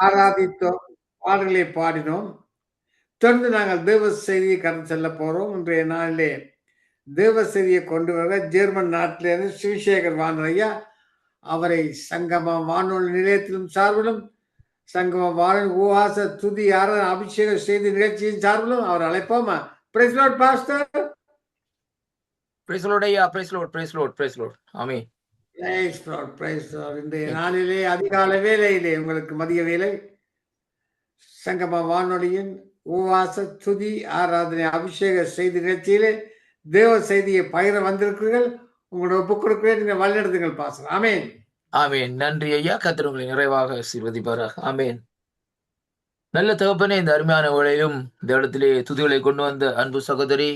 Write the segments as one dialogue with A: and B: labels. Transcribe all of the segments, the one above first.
A: ஆராதித்தோம், பாடல்களை பாடினோம். தொடர்ந்து நாங்கள் தேவ செய்தியை கடந்து செல்ல போறோம். இன்றைய நாளிலே தேவ செய்தியை கொண்டு வர ஜெர்மன் நாட்டிலிருந்து சிவசேகர் வாணர் ஐயா அவரை சங்கம வானொலி நிலையத்திலும் சார்பிலும் சங்கம வானொலி உவாச துதி ஆராதனை அபிஷேக செய்தி நிகழ்ச்சியின் சார்பிலும் அவர் அழைப்போமா? Praise Lord pastor.
B: Praise Lord ஐயா. Praise Lord, praise Lord, praise Lord. Amen.
A: Praise Lord, praise Lord. இன்றைய நாளிலே அதிகாலை வேளையிலே உங்களுக்கு மதிய வேலை சங்கம வானொலியின் உவாச துதி ஆராதனை அபிஷேக செய்தி நிகழ்ச்சியிலே தேவ செய்தியை பகிர வந்திருக்கிறீர்கள். உங்களோட ஒப்புக் கொடுக்கிறேன். நீங்க வழிநடத்துங்கள் பாஸ்டர். ஆமென்.
B: ஆமென். நன்றி ஐயா. கர்த்தர் உங்களை நிறைவாக ஆசீர்வதிப்பாராக. ஆமென். நல்ல தகப்பனே, இந்த அருமையான வேளையிலும் இந்த இடத்திலே துதிகளை கொண்டு வந்த அன்பு சகோதரி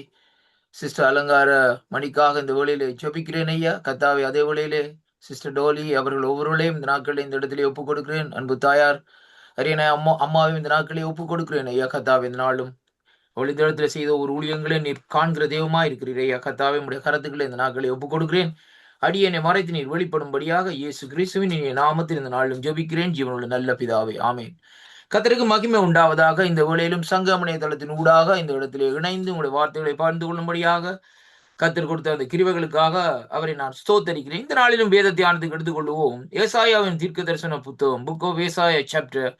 B: சிஸ்டர் அலங்கார மணிக்காக இந்த வேளையிலே ஜெபிக்கிறேன் ஐயா. கர்த்தாவே, அதே வேளையிலே சிஸ்டர் டோலி அவர்கள் ஒவ்வொருவரையும் இந்த நாட்களில் இந்த இடத்திலே ஒப்புக் கொடுக்கிறேன். அன்பு தாயார் அரியணை அம்மாவையும் இந்த நாட்களே ஒப்புக் கொடுக்கிறேன் ஐயா. கர்த்தாவே, இந்த நாளும் அவள் இந்த இடத்துல செய்த ஒரு ஊழியங்களே நீர் காண்கிற தெய்வமா இருக்கிறீர் ஐயா. கர்த்தாவே, உடைய கரத்துக்களை இந்த நாட்களை ஒப்புக் கொடுக்கிறேன். அடியனை மறைத்து நீர் வெளிப்படும்படியாக இயேசு கிறிஸ்துவின் இனிய நாமத்தில் இந்த நாளிலும் ஜெபிக்கிறேன். ஜீவனுள்ள நல்ல பிதாவே, ஆமென். கர்த்தருக்கு மகிமை உண்டாவதாக. இந்த வேளையிலும் சங்கமனை தளத்தின் ஊடாக இந்த இடத்திலே இணைந்து உங்களுடைய வார்த்தைகளை பகிர்ந்து கொள்ளும்படியாக கர்த்தர் கொடுத்த அந்த கிருபைகளுக்காக அவரை நான் ஸ்தோத்தரிக்கிறேன். இந்த நாளிலும் வேத தியானத்துக்கு எடுத்துக்கொள்வோம். ஏசாயாவின் தீர்க்க தரிசன புத்தகம், புக் ஆஃப் ஏசாயா சாப்டர்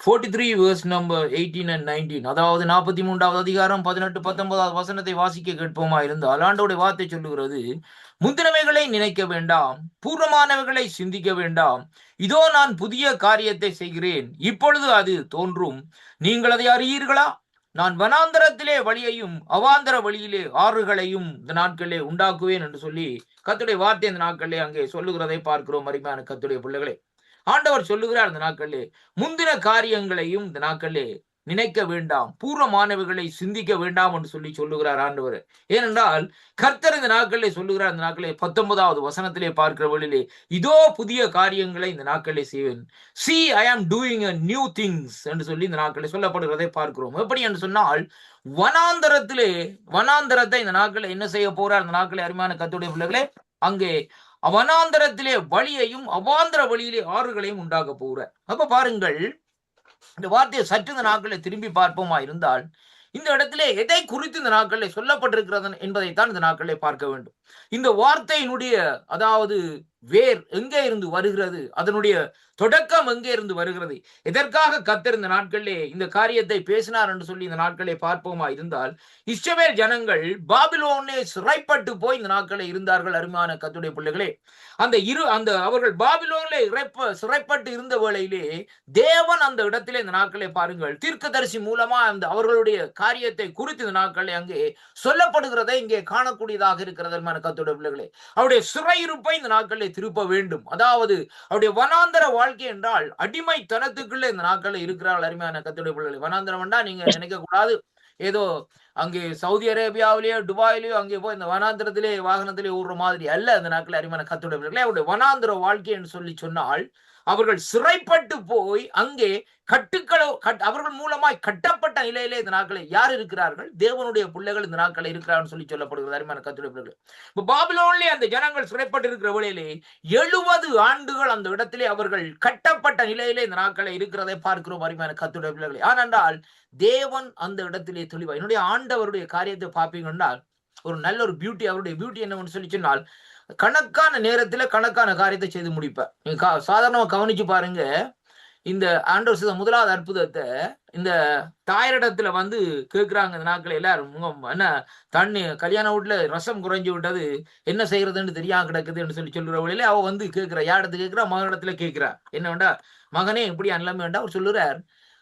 B: 43 verse number 18 and 19. அதாவது 43வது அதிகாரம் 18, 19வது வசனத்தை வாசிக்க கேட்போமா இருந்தால் ஆண்டவருடைய வார்த்தை சொல்லுகிறது, முந்தினவைகளை நினைக்க வேண்டாம், பூர்வமானவைகளை சிந்திக்க வேண்டாம். இதோ நான் புதிய காரியத்தை செய்கிறேன், இப்பொழுது அது தோன்றும், நீங்கள் அதை அறியீர்களா? நான் வனாந்தரத்திலே வழியையும் அவாந்தர வழியிலே ஆறுகளையும் இந்த நாட்களிலே உண்டாக்குவேன் என்று சொல்லி கர்த்தருடைய வார்த்தை இந்த நாட்களிலே அங்கே சொல்லுகிறதை பார்க்கிறோம். அருமையான கர்த்தருடைய பிள்ளைகளே, ஆண்டவர் சொல்லுகிறார் இந்த நாட்களிலே முந்தின காரியங்களையும் இந்த நாட்களிலே நினைக்க வேண்டாம், பூர்வமானவைகளை சிந்திக்க வேண்டாம் என்று சொல்லி சொல்லுகிறார் ஆண்டவர். ஏனென்றால் கர்த்தர் இந்த நாட்களிலே சொல்லுகிறார். இந்த நாட்களிலே 19வது வசனத்திலே பார்க்கிற வழியிலே, இதோ புதிய காரியங்களை இந்த நாட்களிலே செய்வேன். See, I am doing a new things என்று சொல்லி இந்த நாட்களிலே சொல்லப்படுகிறதை பார்க்கிறோம். எப்படி என்று சொன்னால், வனாந்தரத்தை இந்த நாட்களில் என்ன செய்ய போறார்? இந்த நாட்களில் அருமையான கர்த்தருடைய பிள்ளைகளே, அங்கே வனாந்தரத்திலே வழியையும் அவாந்தர வழியிலே ஆறுகளையும் உண்டாக போகிற. அப்ப பாருங்கள், இந்த வார்த்தையை சற்று இந்த நாட்களை திரும்பி பார்ப்போமா இருந்தால், இந்த இடத்திலே எதை குறித்து இந்த நாட்களில் சொல்லப்பட்டிருக்கிறது என்பதைத்தான் இந்த நாட்களிலே பார்க்க வேண்டும். இந்த வார்த்தையினுடைய அதாவது வேர் எங்கே இருந்து வருகிறது, அதனுடைய தொடக்கம் எங்கே இருந்து வருகிறது, எதற்காக கர்த்தர் இந்த நாட்களிலே இந்த காரியத்தை பேசினார் என்று சொல்லி இந்த நாட்களை பார்ப்போமா இருந்தால், இஸ்ரவேல் ஜனங்கள் பாபிலோனே சிறைப்பட்டு போய் இந்த நாட்களில் இருந்தார்கள். அருமையான கர்த்தருடைய பிள்ளைகளே, அந்த அவர்கள் பாபிலோனிலே சிறைப்பட்டு இருந்த வேளையிலே தேவன் அந்த இடத்திலே இந்த நாட்களை பாருங்கள், தீர்க்கதரிசி மூலமா அந்த அவர்களுடைய காரியத்தை குறித்து இந்த நாட்களை அங்கே சொல்லப்படுகிறதை இங்கே காணக்கூடியதாக இருக்கிறது. அருமையான கர்த்தருடைய பிள்ளைகளே, அவருடைய சிறையிருப்பை இந்த நாட்களில் திருப்ப வேண்டும். அதாவது அவருடைய வனாந்தர வாழ்க்கை என்றால் அடிமைத்தனத்துக்குள்ள இந்த நாட்களில் இருக்கிறார்கள். அருமையான கர்த்தருடைய பிள்ளைகளே, வனாந்தரம் வேண்டா நீங்க நினைக்க கூடாது, ஏதோ அங்கே சவுதி அரேபியாவிலேயோ துபாயிலேயோ அங்கே போய் இந்த வனாந்திரத்திலே வாகனத்திலே ஊடுற மாதிரி அல்ல. அந்த நாட்களில் அருமையான கர்த்தருடைய பிள்ளைகளே, அவருடைய வனாந்திர வாழ்க்கை என்று சொல்லி சொன்னால், அவர்கள் சிறைப்பட்டு போய் அங்கே அவர்கள் மூலமாய் கட்டப்பட்ட நிலையிலே இந்த நாட்களை யார் இருக்கிறார்கள்? தேவனுடைய பிள்ளைகள் இந்த நாட்களை இருக்கிறார்கள் சொல்லி சொல்லப்படுகிறது. அருமையான கர்த்தருடைய பிள்ளைகள், இப்ப பாபிலோனிலே அந்த ஜனங்கள் சிறைப்பட்டு இருக்கிற வேளையிலே 70 ஆண்டுகள் அந்த இடத்திலே அவர்கள் கட்டப்பட்ட நிலையிலே இந்த நாட்களை இருக்கிறதை பார்க்கிறோம். அருமையான கர்த்தருடைய பிள்ளைகளை, ஆனால் தேவன் அந்த இடத்திலே தெளிவா என்னுடைய ஆண்டவருடைய காரியத்தை பார்ப்பீங்கன்னா ஒரு நல்ல ஒரு பியூட்டி, அவருடைய பியூட்டி என்னன்னு சொல்லி சொன்னால், கணக்கான நேரத்துல கணக்கான காரியத்தை செய்து முடிப்பேன். நீங்க சாதாரணமா கவனிச்சு பாருங்க, இந்த ஆண்டவர் செய்த முதலாவது அற்புதத்தை இந்த தாயரிடத்துல வந்து கேட்கிறாங்க இந்த நாட்கள் எல்லாரும், என்ன தண்ணி கல்யாண வீட்டுல ரசம் குறைஞ்சு விட்டது, என்ன செய்யறதுன்னு தெரியாம கிடக்குதுன்னு சொல்லி சொல்லுற வழியில அவ வந்து கேட்கிறா. யாரிடத்து கேட்கிறா? மகனிடத்துல கேட்கிறா. என்ன வேண்டா மகனே, இப்படி அல்லாம வேண்டாம். அவர் சொல்லுறார்,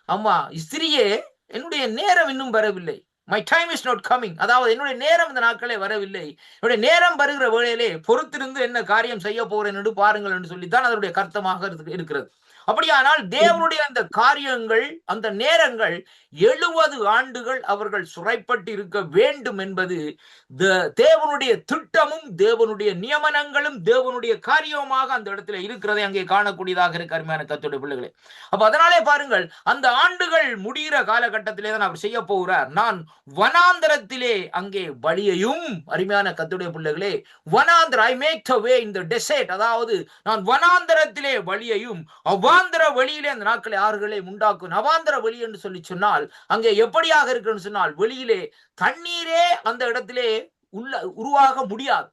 B: அம்மா ஸ்திரியே, என்னுடைய நேரம் இன்னும் வரவில்லை. My time is not coming. அதாவது என்னுடைய நேரம் இந்த நாட்களே வரவில்லை. என்னுடைய நேரம் வருகிற வேளையிலே பொறுத்திருந்து என்ன காரியம் செய்ய போறேன் என்று பாருங்கள் என்று சொல்லித்தான் அதனுடைய கர்த்தமாக இருக்கிறது. அப்படியானால் தேவனுடைய அந்த காரியங்கள், அந்த நேரங்கள் 70 ஆண்டுகள் அவர்கள் சிறைப்பட்டு இருக்க வேண்டும் என்பது தேவனுடைய திட்டமும் தேவனுடைய நியமனங்களும் தேவனுடைய காரியமாக அந்த இடத்துல இருக்கிறதை அங்கே காணக்கூடியதாக இருக்க. அருமையான கர்த்தருடைய பிள்ளைகளே, அப்ப அதனாலே பாருங்கள், அந்த ஆண்டுகள் முடிகிற காலகட்டத்திலே தான் அவர் செய்ய போகிறார். நான் வனாந்தரத்திலே அங்கே வழியையும், அருமையான கர்த்தருடைய பிள்ளைகளே, வனாந்தர I make a way in the desert, அதாவது நான் வனாந்தரத்திலே வழியையும் அவாந்தர வெளியிலே அந்த நாட்களை ஆறுகளை உண்டாக்கும். அவாந்தர வெளி என்று சொல்லி சொன்னால் அங்கே எப்படியாக இருக்குன்னு சொன்னால் வெளியிலே தண்ணீரே அந்த இடத்திலே உருவாக முடியாது.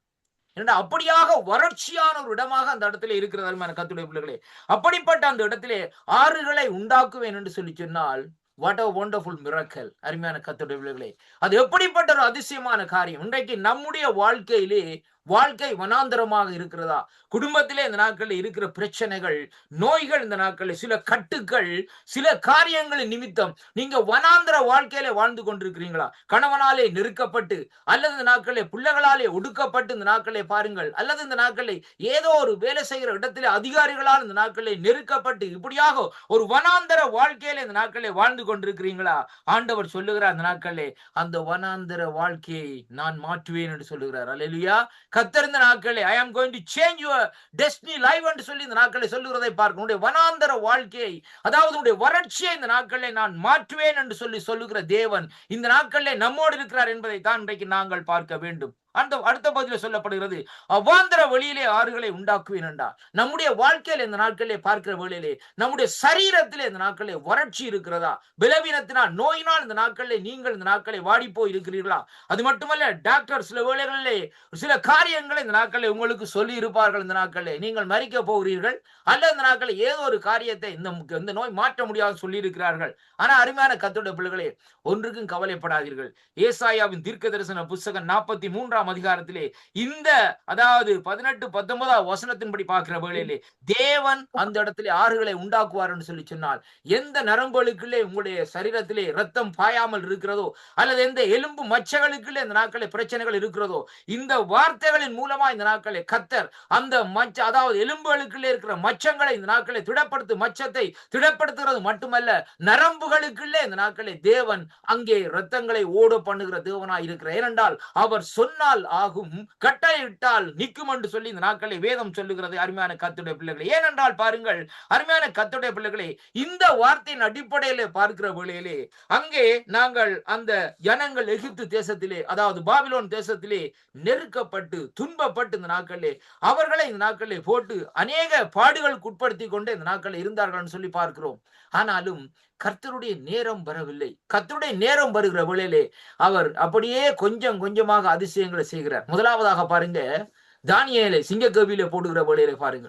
B: ஏன்னா அப்படியாக வறட்சியான ஒரு இடமாக அந்த இடத்துல இருக்கிறது அருமையான கர்த்தருடைய பிள்ளைகளே. அப்படிப்பட்ட அந்த இடத்திலே ஆறுகளை உண்டாக்குவேன் என்று சொல்லி சொன்னால் வாட் a wonderful miracle. அருமையான கர்த்தருடைய பிள்ளைகளே, அது எப்படிப்பட்ட ஒரு அதிசயமான காரியம். இன்றைக்கு நம்முடைய வாழ்க்கையிலே வாழ்க்கை வனாந்தரமாக இருக்கிறதா? குடும்பத்திலே இந்த நாட்களில் இருக்கிற பிரச்சனைகள், நோய்கள், இந்த நாட்களில் சில கட்டுக்கள், சில காரியங்களின் நிமித்தம் நீங்க வனாந்தர வாழ்க்கையில வாழ்ந்து கொண்டிருக்கிறீங்களா? கணவனாலே நெருக்கப்பட்டு, அல்லது இந்த நாட்களிலே பிள்ளைகளாலே ஒடுக்கப்பட்டு இந்த நாட்களை பாருங்கள், அல்லது இந்த நாட்களை ஏதோ ஒரு வேலை செய்கிற இடத்திலே அதிகாரிகளால் இந்த நாட்களை நெருக்கப்பட்டு இப்படியாக ஒரு வனாந்தர வாழ்க்கையில இந்த நாட்களை வாழ்ந்து கொண்டிருக்கிறீங்களா? ஆண்டவர் சொல்லுகிறார் இந்த நாட்களே அந்த வனாந்தர வாழ்க்கையை நான் மாற்றுவேன் என்று சொல்லுகிறார். அல்லேலூயா. கர்த்தர் இந்த நாட்களே I am going to change your destiny life என்று சொல்லி இந்த நாட்களை சொல்லுகிறதை பார்க்க, உன்னுடைய வனாந்தர வாழ்க்கையை, அதாவது உன்னுடைய வறட்சியை இந்த நாட்களை நான் மாற்றுவேன் என்று சொல்லுகிற தேவன் இந்த நாட்களிலே நம்மோடு இருக்கிறார் என்பதை தான் இன்றைக்கு நாங்கள் பார்க்க வேண்டும். அந்த அடுத்த பகுதியில சொல்லப்படுகிறது அவாந்தர வெளியிலே ஆறுகளை உண்டாக்குவேன் என்றார். நம்முடைய வாழ்க்கையில இந்த நாட்களிலே பார்க்கிற வேளையிலே நம்முடைய சரீரத்திலே இந்த நாட்களிலே வறட்சி இருக்கிறதா? பலவீனத்தினால், நோயினால் இந்த நாட்களிலே நீங்கள் இந்த நாட்களை வாடி போய் இருக்கிறீர்களா? அது மட்டுமல்ல, டாக்டர் சில வேளைகளிலே சில காரியங்களை இந்த நாட்களில் உங்களுக்கு சொல்லி இருப்பார்கள். இந்த நாட்களிலே நீங்கள் மரிக்க போகிறீர்கள், அல்ல இந்த நாட்களில் ஏதோ ஒரு காரியத்தை இந்த நோய் மாற்ற முடியாது சொல்லி இருக்கிறார்கள். ஆனா அருமையான கர்த்தருடைய பிள்ளைகளே, ஒன்றுக்கும் கவலைப்படாதீர்கள். ஏசாயாவின் தீர்க்க தரிசன புத்தகம் 43 அதிகாரத்திலே இந்த அதாவது 18-19 வசனத்தின்படி பார்க்கிற வேளையிலே தேவன் அந்த இடத்திலே ஆறுகளை உண்டாக்குவார் என்று சொல்லி சொன்னால், எந்த நரம்புகளுக்குள்ளே உங்களுடைய சரீரத்திலே ரத்தம் பாயாமல் இருக்கிறதோ, அல்லது எந்த எலும்பு மச்சகளுக்குள்ளே இந்த நாட்களே பிரச்சனைகள் இருக்கிறதோ, இந்த வார்த்தைகளின் மூலமா இந்த நாட்களே கர்த்தர் அந்த அதாவது எலும்புகளுக்குள்ளே இருக்கிற மச்சங்களை இந்த நாட்களை மச்சத்தை திடப்படுத்துகிறது மட்டுமல்ல, நரம்புகளுக்குள்ளே இந்த நாட்களே தேவன் அங்கே ரத்தங்களை ஓட பண்ணுகிற தேவனாய் இருக்கிறார். ஏனென்றால் அவர் சொன்னால் ஆகும், கட்டளையிட்டால் நிற்கும் என்று சொல்லி இந்த நாட்களை வேதம் சொல்லுகிறது. அருமையான கர்த்தருடைய பிள்ளைகளே, ஏனென்றால் பாருங்கள் அருமையான கர்த்தருடைய பிள்ளைகளே, இந்த வார்த்தையின் அடிப்படையிலே பார்க்கிற வேளையிலே அங்கே நாங்கள் அந்த ஜனங்கள் எகிப்து தேசத்திலே, அதாவது பாபிலோன் தேசத்திலே நெருக்கப்பட்டு துன்பப்பட்டு இந்த நாட்களிலே அவர்களை இந்த நாட்களிலே போட்டு அநேக பாடுகளுக்கு உட்படுத்தி கொண்டு இந்த நாட்களில் இருந்தார்கள் சொல்லி பார்க்கிறோம். ஆனாலும் கர்த்தருடைய நேரம் வரவில்லை. கர்த்தருடைய நேரம் வருகிற வேளையிலே அவர் அப்படியே கொஞ்சம் கொஞ்சமாக அதிசயங்களை செய்கிறார். முதலாவதாக பாருங்க, தானியேலை சிங்கக்கவியிலே போடுகிற வேளையிலே பாருங்க.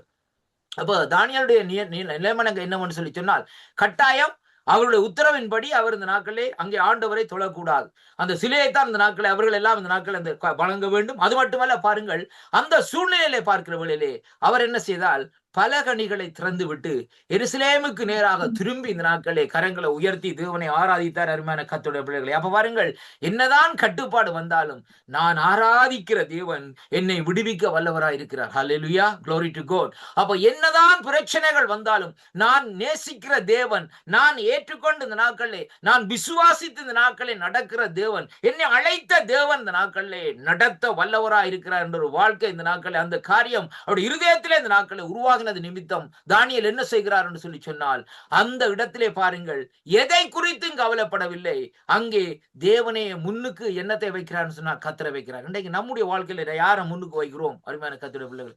B: அப்ப தானியேலுடைய நிலைமனங்க என்னவென்று சொல்லி சொன்னால், கட்டாயம் அவருடைய உத்தரவின்படி அவர் இந்த நாட்களே அங்கே ஆண்டவரை தொழக்கூடாது. அந்த சிலையைத்தான் இந்த நாட்களை அவர்கள் எல்லாம் இந்த நாட்கள் அந்த வணங்க வேண்டும். அது மட்டுமல்ல பாருங்கள், அந்த சூழ்நிலையிலே பார்க்கிற வேளையிலே அவர் என்ன செய்தால், பலகணிகளை திறந்து விட்டு எருசலேமுக்கு நேராக திரும்பி இந்த நாட்களே கரங்களை உயர்த்தி தேவனை ஆராதித்தார். அருமையான கர்த்தருடைய பிள்ளைகளே, அப்ப பாருங்கள், என்னதான் கட்டுப்பாடு வந்தாலும் நான் ஆராதிக்கிற தேவன் என்னை விடுவிக்க வல்லவராய் இருக்கிறார். ஹல்லேலூயா, glory to God. அப்ப என்னதான் பிரச்சனைகள் வந்தாலும் நான் நேசிக்கிற தேவன், நான் ஏற்றுக்கொண்டு இந்த நாட்களே நான் விசுவாசித்து இந்த நாட்களே நடக்கிற தேவன், என்னை அழைத்த தேவன் இந்த நாட்களே நடத்த வல்லவராய் இருக்கிறார் என்ற ஒரு வாழ்க்கை இந்த நாட்களே அந்த காரியம் அவருடைய இருதயத்திலே இந்த நாட்களை உருவாக நிமித்தம் தானியேல் என்ன செய்கிறார் என்று சொல்லி சொன்னால், அந்த இடத்திலே பாருங்கள், எதை குறித்தும் கவலைப்படவில்லை. அங்கே தேவனே முன்னுக்கு என்னத்தை வைக்கிறார் சொன்னா கர்த்தரை வைக்கிறார். இன்றைக்கு நம்முடைய வாழ்க்கையில யாரை முன்னுக்கு வைக்கிறோம்? அருமையான கர்த்தருடைய பிள்ளைகள்,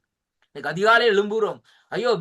B: இன்னைக்கு அதிகாலை எழும்புறோம், ஐயோ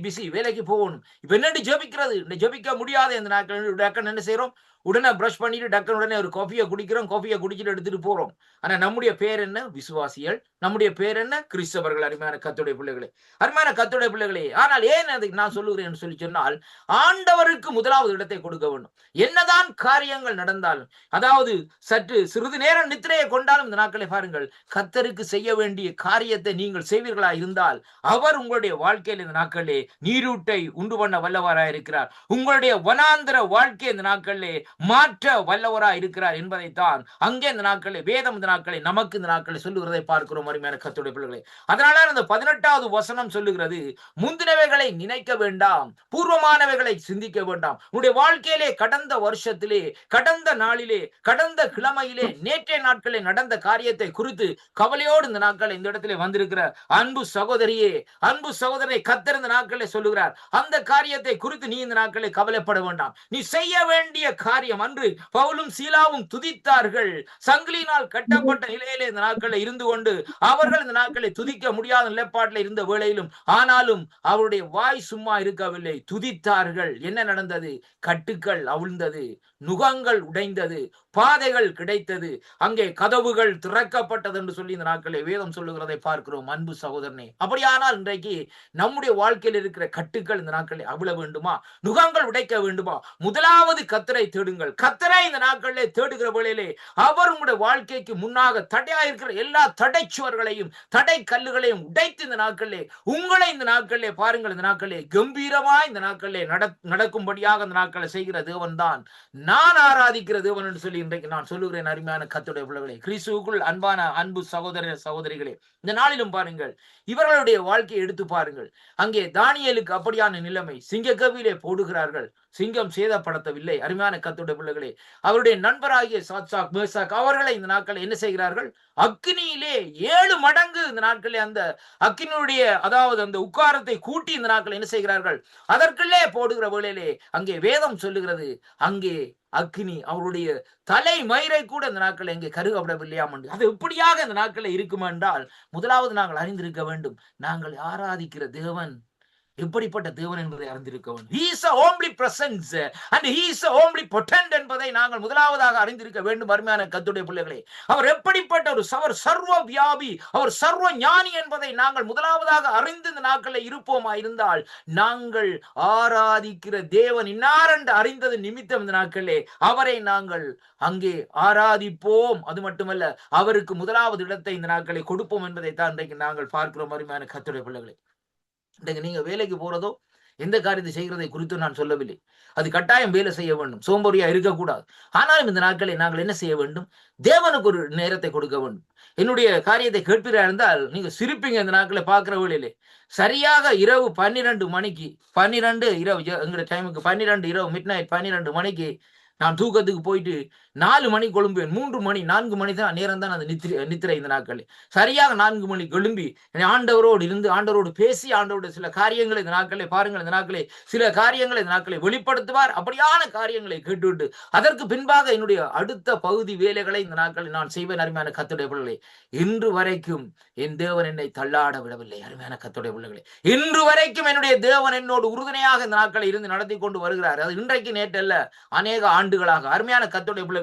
B: பிசி வேலைக்கு போகணும், இப்ப என்னடி ஜெபிக்கிறது, ஜெபிக்க முடியாத இந்த நாட்கள் என்ன செய்யறோம்? உடனே பிரஷ் பண்ணிட்டு டக்குன்னு உடனே ஒரு காஃபியை குடிக்கிறோம், காஃபியை குடிச்சிட்டு எடுத்துட்டு போறோம். ஆனா நம்முடைய பேர் என்ன? விசுவாசிகள். நம்முடைய பேர் என்ன? கிறிஸ்தவர்கள். அருமையான கர்த்தருடைய பிள்ளைகளே, அருமையான கர்த்தருடைய பிள்ளைகளே, ஆனால் ஏன் அதுக்கு நான் சொல்லுகிறேன் சொல்லி சொன்னால், ஆண்டவருக்கு முதலாவது இடத்தை கொடுக்க வேண்டும். என்னதான் காரியங்கள் நடந்தாலும், அதாவது சற்று சிறிது நேரம் நித்திரையை கொண்டாலும் இந்த நாட்களை பாருங்கள், கர்த்தருக்கு செய்ய வேண்டிய காரியத்தை நீங்கள் செய்வீர்களா இருந்தால் அவர் உங்களுடைய வாழ்க்கையில் இந்த நாட்களிலே நீரூட்டை உண்டு பண்ண வல்லவராய் இருக்கிறார். உங்களுடைய வனாந்தர வாழ்க்கை இந்த நாட்களிலே மாற்ற வல்லவராய் இருக்கிறார் என்பதைத்தான் அங்கே இந்த நாட்களை வேதம் இந்த நாட்களை நமக்கு இந்த நாட்களை சொல்லுகிறதை பார்க்கிறோம். அருமையான கர்த்தருடைய பிள்ளைகளே, அதனால அந்த 18வது வசனம் சொல்லுகிறது, முந்தினவைகளை நினைக்க வேண்டாம், பூர்வமானவைகளை சிந்திக்க வேண்டாம். உன்னுடைய வாழ்க்கையிலே கடந்த வருஷத்திலே, கடந்த நாளிலே, கடந்த கிழமையிலே, நேற்றைய நாட்களிலே நடந்த காரியத்தை குறித்து கவலையோடு இந்த நாட்கள் இந்த இடத்திலே வந்திருக்கிற அன்பு சகோதரியே, அன்பு சகோதர சகோதரனை கர்த்தர் இந்த நாட்களில் சொல்லுகிறார், அந்த காரியத்தை குறித்து நீ இந்த நாட்களில் கவலைப்பட வேண்டாம். நீ செய்ய வேண்டிய காரியம், அன்று பவுலும் சீலாவும் துதித்தார்கள். சங்கிலியினால் கட்டப்பட்ட நிலையிலே இந்த நாட்களில் இருந்து கொண்டு அவர்கள் இந்த நாட்களை துதிக்க முடியாத நிலைப்பாட்டில் இருந்த வேளையிலும், ஆனாலும் அவருடைய வாய் சும்மா இருக்கவில்லை, துதித்தார்கள். என்ன நடந்தது? கட்டுக்கள் அவிழ்ந்தது, நுகங்கள் உடைந்தது, பாதைகள் கிடைத்தது, அங்கே கதவுகள் திறக்கப்பட்டது என்று சொல்லி இந்த நாட்களை வேதம் சொல்லுகிறதை பார்க்கிறோம். அன்பு சகோதரனே, அப்படியானால் இன்றைக்கு நம்முடைய வாழ்க்கையில் இருக்கிற கட்டுக்கள் இந்த நாட்களில் அவிழ வேண்டுமா? நுகங்கள் உடைக்க வேண்டுமா? முதலாவது கர்த்தரை தேடுங்கள். கர்த்தரை இந்த நாட்களிலே தேடுகிற வேளையிலே அவர் உங்களுடைய வாழ்க்கைக்கு முன்னாக தடையாயிருக்கிற எல்லா தடைச்சுவர்களையும் தடை கல்லுகளையும் உடைத்து இந்த நாட்களிலே உங்களை இந்த நாட்களிலே பாருங்கள், இந்த நாட்களிலே கம்பீரமாய் இந்த நாட்களிலே நடக்கும்படியாக இந்த நாட்களை செய்கிற தேவன் தான் நான் ஆராதிக்கிற தேவன் என்று சொல்லி இன்றைக்கு நான் சொல்லுகிறேன். அருமையான கர்த்தருடைய பிள்ளைகளே, கிறிஸ்துவுக்குள் அன்பான அன்பு சகோதர சகோதரிகளே, இந்த நாளிலும் பாருங்கள், இவர்களுடைய வாழ்க்கையை எடுத்து பாருங்கள். அங்கே தானியேலுக்கு அப்படியான நிலைமை, சிங்கக்கவியிலே போடுகிறார்கள், சிங்கம் சேதப்படுத்தவில்லை. அருமையான கர்த்தருடைய பிள்ளைகளே, அவருடைய நண்பராகிய சாத்சாக் மேசாக் அவர்களை இந்த நாட்கள் என்ன செய்கிறார்கள்? அக்கினியிலே 7 மடங்கு இந்த நாட்களே அந்த அக்கினியுடைய அதாவது அந்த உட்காரத்தை கூட்டி இந்த நாட்கள் என்ன செய்கிறார்கள்? அதற்குள்ளே போடுகிற வேளையிலே அங்கே வேதம் சொல்லுகிறது, அங்கே அக்கினி அவருடைய தலை மயிரை கூட இந்த நாட்கள் எங்கே கருகப்படவில்லையாம் என்று. அது எப்படியாக இந்த நாட்களில் இருக்கும் என்றால், முதலாவது நாங்கள் அறிந்திருக்க வேண்டும், நாங்கள் ஆராதிக்கிற தேவன் எப்படிப்பட்ட தேவன் என்பதை அறிந்திருக்க வேண்டும். He is a omnipresent and he is a omnipotent என்பதை நாங்கள் முதலாவதாக அறிந்திருக்க வேண்டும். அருமையான கர்த்தருடைய பிள்ளைகளே, அவர் எப்படிப்பட்ட ஒரு சர்வ வியாபி, அவர் சர்வ ஞானி என்பதை நாங்கள் முதலாவதாக அறிந்து இந்த நாட்களில் இருப்போமா இருந்தால், நாங்கள் ஆராதிக்கிற தேவன் இன்னார் என்று அறிந்தது நிமித்தம் இந்த நாட்களிலே அவரை நாங்கள் அங்கே ஆராதிப்போம். அது மட்டுமல்ல, அவருக்கு முதலாவது இடத்தை இந்த நாட்களை கொடுப்போம் என்பதை தான் இன்றைக்கு நாங்கள் பார்க்கிறோம். அருமையான கர்த்தருடைய பிள்ளைகளே, இன்றைக்கு நீங்க வேலைக்கு போறதோ எந்த காரியத்தை செய்கிறதை குறித்து நான் சொல்லவில்லை. அது கட்டாயம் வேலை செய்ய வேண்டும், சோம்பேறியா இருக்கக்கூடாது. ஆனாலும் இந்த நாட்களை நாங்கள் என்ன செய்ய வேண்டும்? தேவனுக்கு ஒரு நேரத்தை கொடுக்க வேண்டும். என்னுடைய காரியத்தை கேட்பீரா இருந்தால் நீங்க சிரிப்பீங்க. இந்த நாட்களை பார்க்கிற வேளையிலே சரியாக இரவு 12 மணிக்கு 12 இரவு எங்களுடைய டைமுக்கு 12 இரவு மிட் நைட் 12 மணிக்கு நான் தூக்கத்துக்கு போயிட்டு 4 மணி கொழும்புவேன். 3 மணி 4 மணி தான் நேரம் தான் அந்த நித்திரை. இந்த நாட்களில் சரியாக 4 மணி கொழும்பி ஆண்டவரோடு இருந்து ஆண்டவரோடு பேசி ஆண்டவரோட சில காரியங்களை இந்த நாட்களை பாருங்கள், இந்த நாட்களை சில காரியங்களை இந்த நாட்களை வெளிப்படுத்துவார். அப்படியான காரியங்களை கேட்டுவிட்டு அதற்கு பின்பாக என்னுடைய அடுத்த பகுதி வேலைகளை இந்த நாட்களில் நான் செய்வேன். அருமையான கர்த்தருடைய பிள்ளைகளே, இன்று வரைக்கும் என் தேவன் என்னை தள்ளாட விடவில்லை. அருமையான கர்த்தருடைய பிள்ளைகளே, இன்று வரைக்கும் என்னுடைய தேவன் என்னோடு உறுதுணையாக இந்த நாட்களை இருந்து நடத்தி கொண்டு வருகிறார். அது இன்றைக்கு நேற்றல்ல, அநேக ஆண்டுகளாக. அருமையான கர்த்தருடைய பிள்ளைகளே,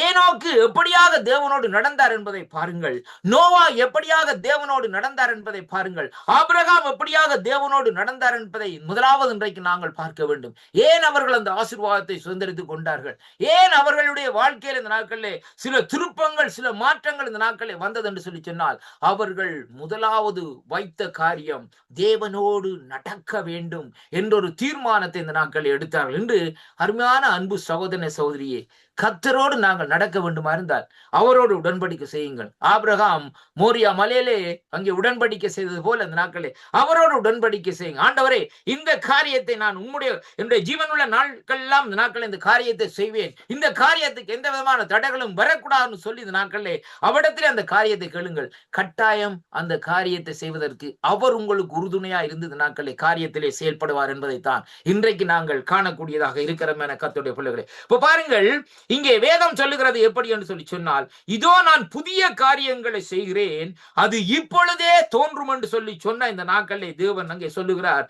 B: ஏனோக்கு எப்படியாக தேவனோடு நடந்தார் என்பதை பாருங்கள். நோவா எப்படியாக தேவனோடு நடந்தார் என்பதை பாருங்கள். ஆபிரகாம் எப்படியாக தேவனோடு நடந்தார் என்பதை முதலாவது இன்றைக்கு நாங்கள் பார்க்க வேண்டும். ஏன் அவர்கள் அந்த ஆசீர்வாதத்தை சுதந்திரித்துக் கொண்டார்கள்? ஏன் அவர்களுடைய வாழ்க்கையில் இந்த நாட்களிலே சில திருப்பங்கள், சில மாற்றங்கள் இந்த நாட்களில் வந்தது என்று சொல்லி சொன்னால், அவர்கள் முதலாவது வைத்த காரியம் தேவனோடு நடக்க வேண்டும் என்ற ஒரு தீர்மானத்தை இந்த நாட்களில் எடுத்தார்கள். என்று அருமையான அன்பு சகோதரனே சகோதரியே, கர்த்தரோடு நாங்கள் நடக்க வேண்டுமா இருந்தால் அவரோடு உடன்படிக்கை செய்யுங்கள். ஆபிரகாம் மோரியா மலையிலே அங்கே உடன்படிக்கை செய்தது போல இந்த நாட்களே அவரோடு உடன்படிக்கை செய்யுங்க. ஆண்டவரே, இந்த காரியத்தை நான் என்னுடைய ஜீவனுள்ள நாட்கள் எல்லாம் இந்த நாட்கள் இந்த காரியத்தை செய்வேன், இந்த காரியத்துக்கு எந்த விதமான தடைகளும் வரக்கூடாதுன்னு சொல்லி இந்த நாட்களிலே அவரிடத்திலே அந்த காரியத்தை கேளுங்கள். கட்டாயம் அந்த காரியத்தை செய்வதற்கு அவர் உங்களுக்கு உறுதுணையா இருந்து இந்த நாட்களிலே காரியத்திலே செயல்படுவார் என்பதைத்தான் இன்றைக்கு நாங்கள் காணக்கூடியதாக இருக்கிற கர்த்தருடைய பிள்ளைகளே. இப்ப பாருங்கள், இங்கே வேதம் சொல்லுகிறது எப்படி என்று சொல்லி சொன்னால், இதோ நான் புதிய காரியங்களை செய்கிறேன், அது இப்பொழுதே தோன்றும் என்று சொல்லி சொன்ன இந்த நாட்களிலே தேவன் அங்கே சொல்லுகிறார்.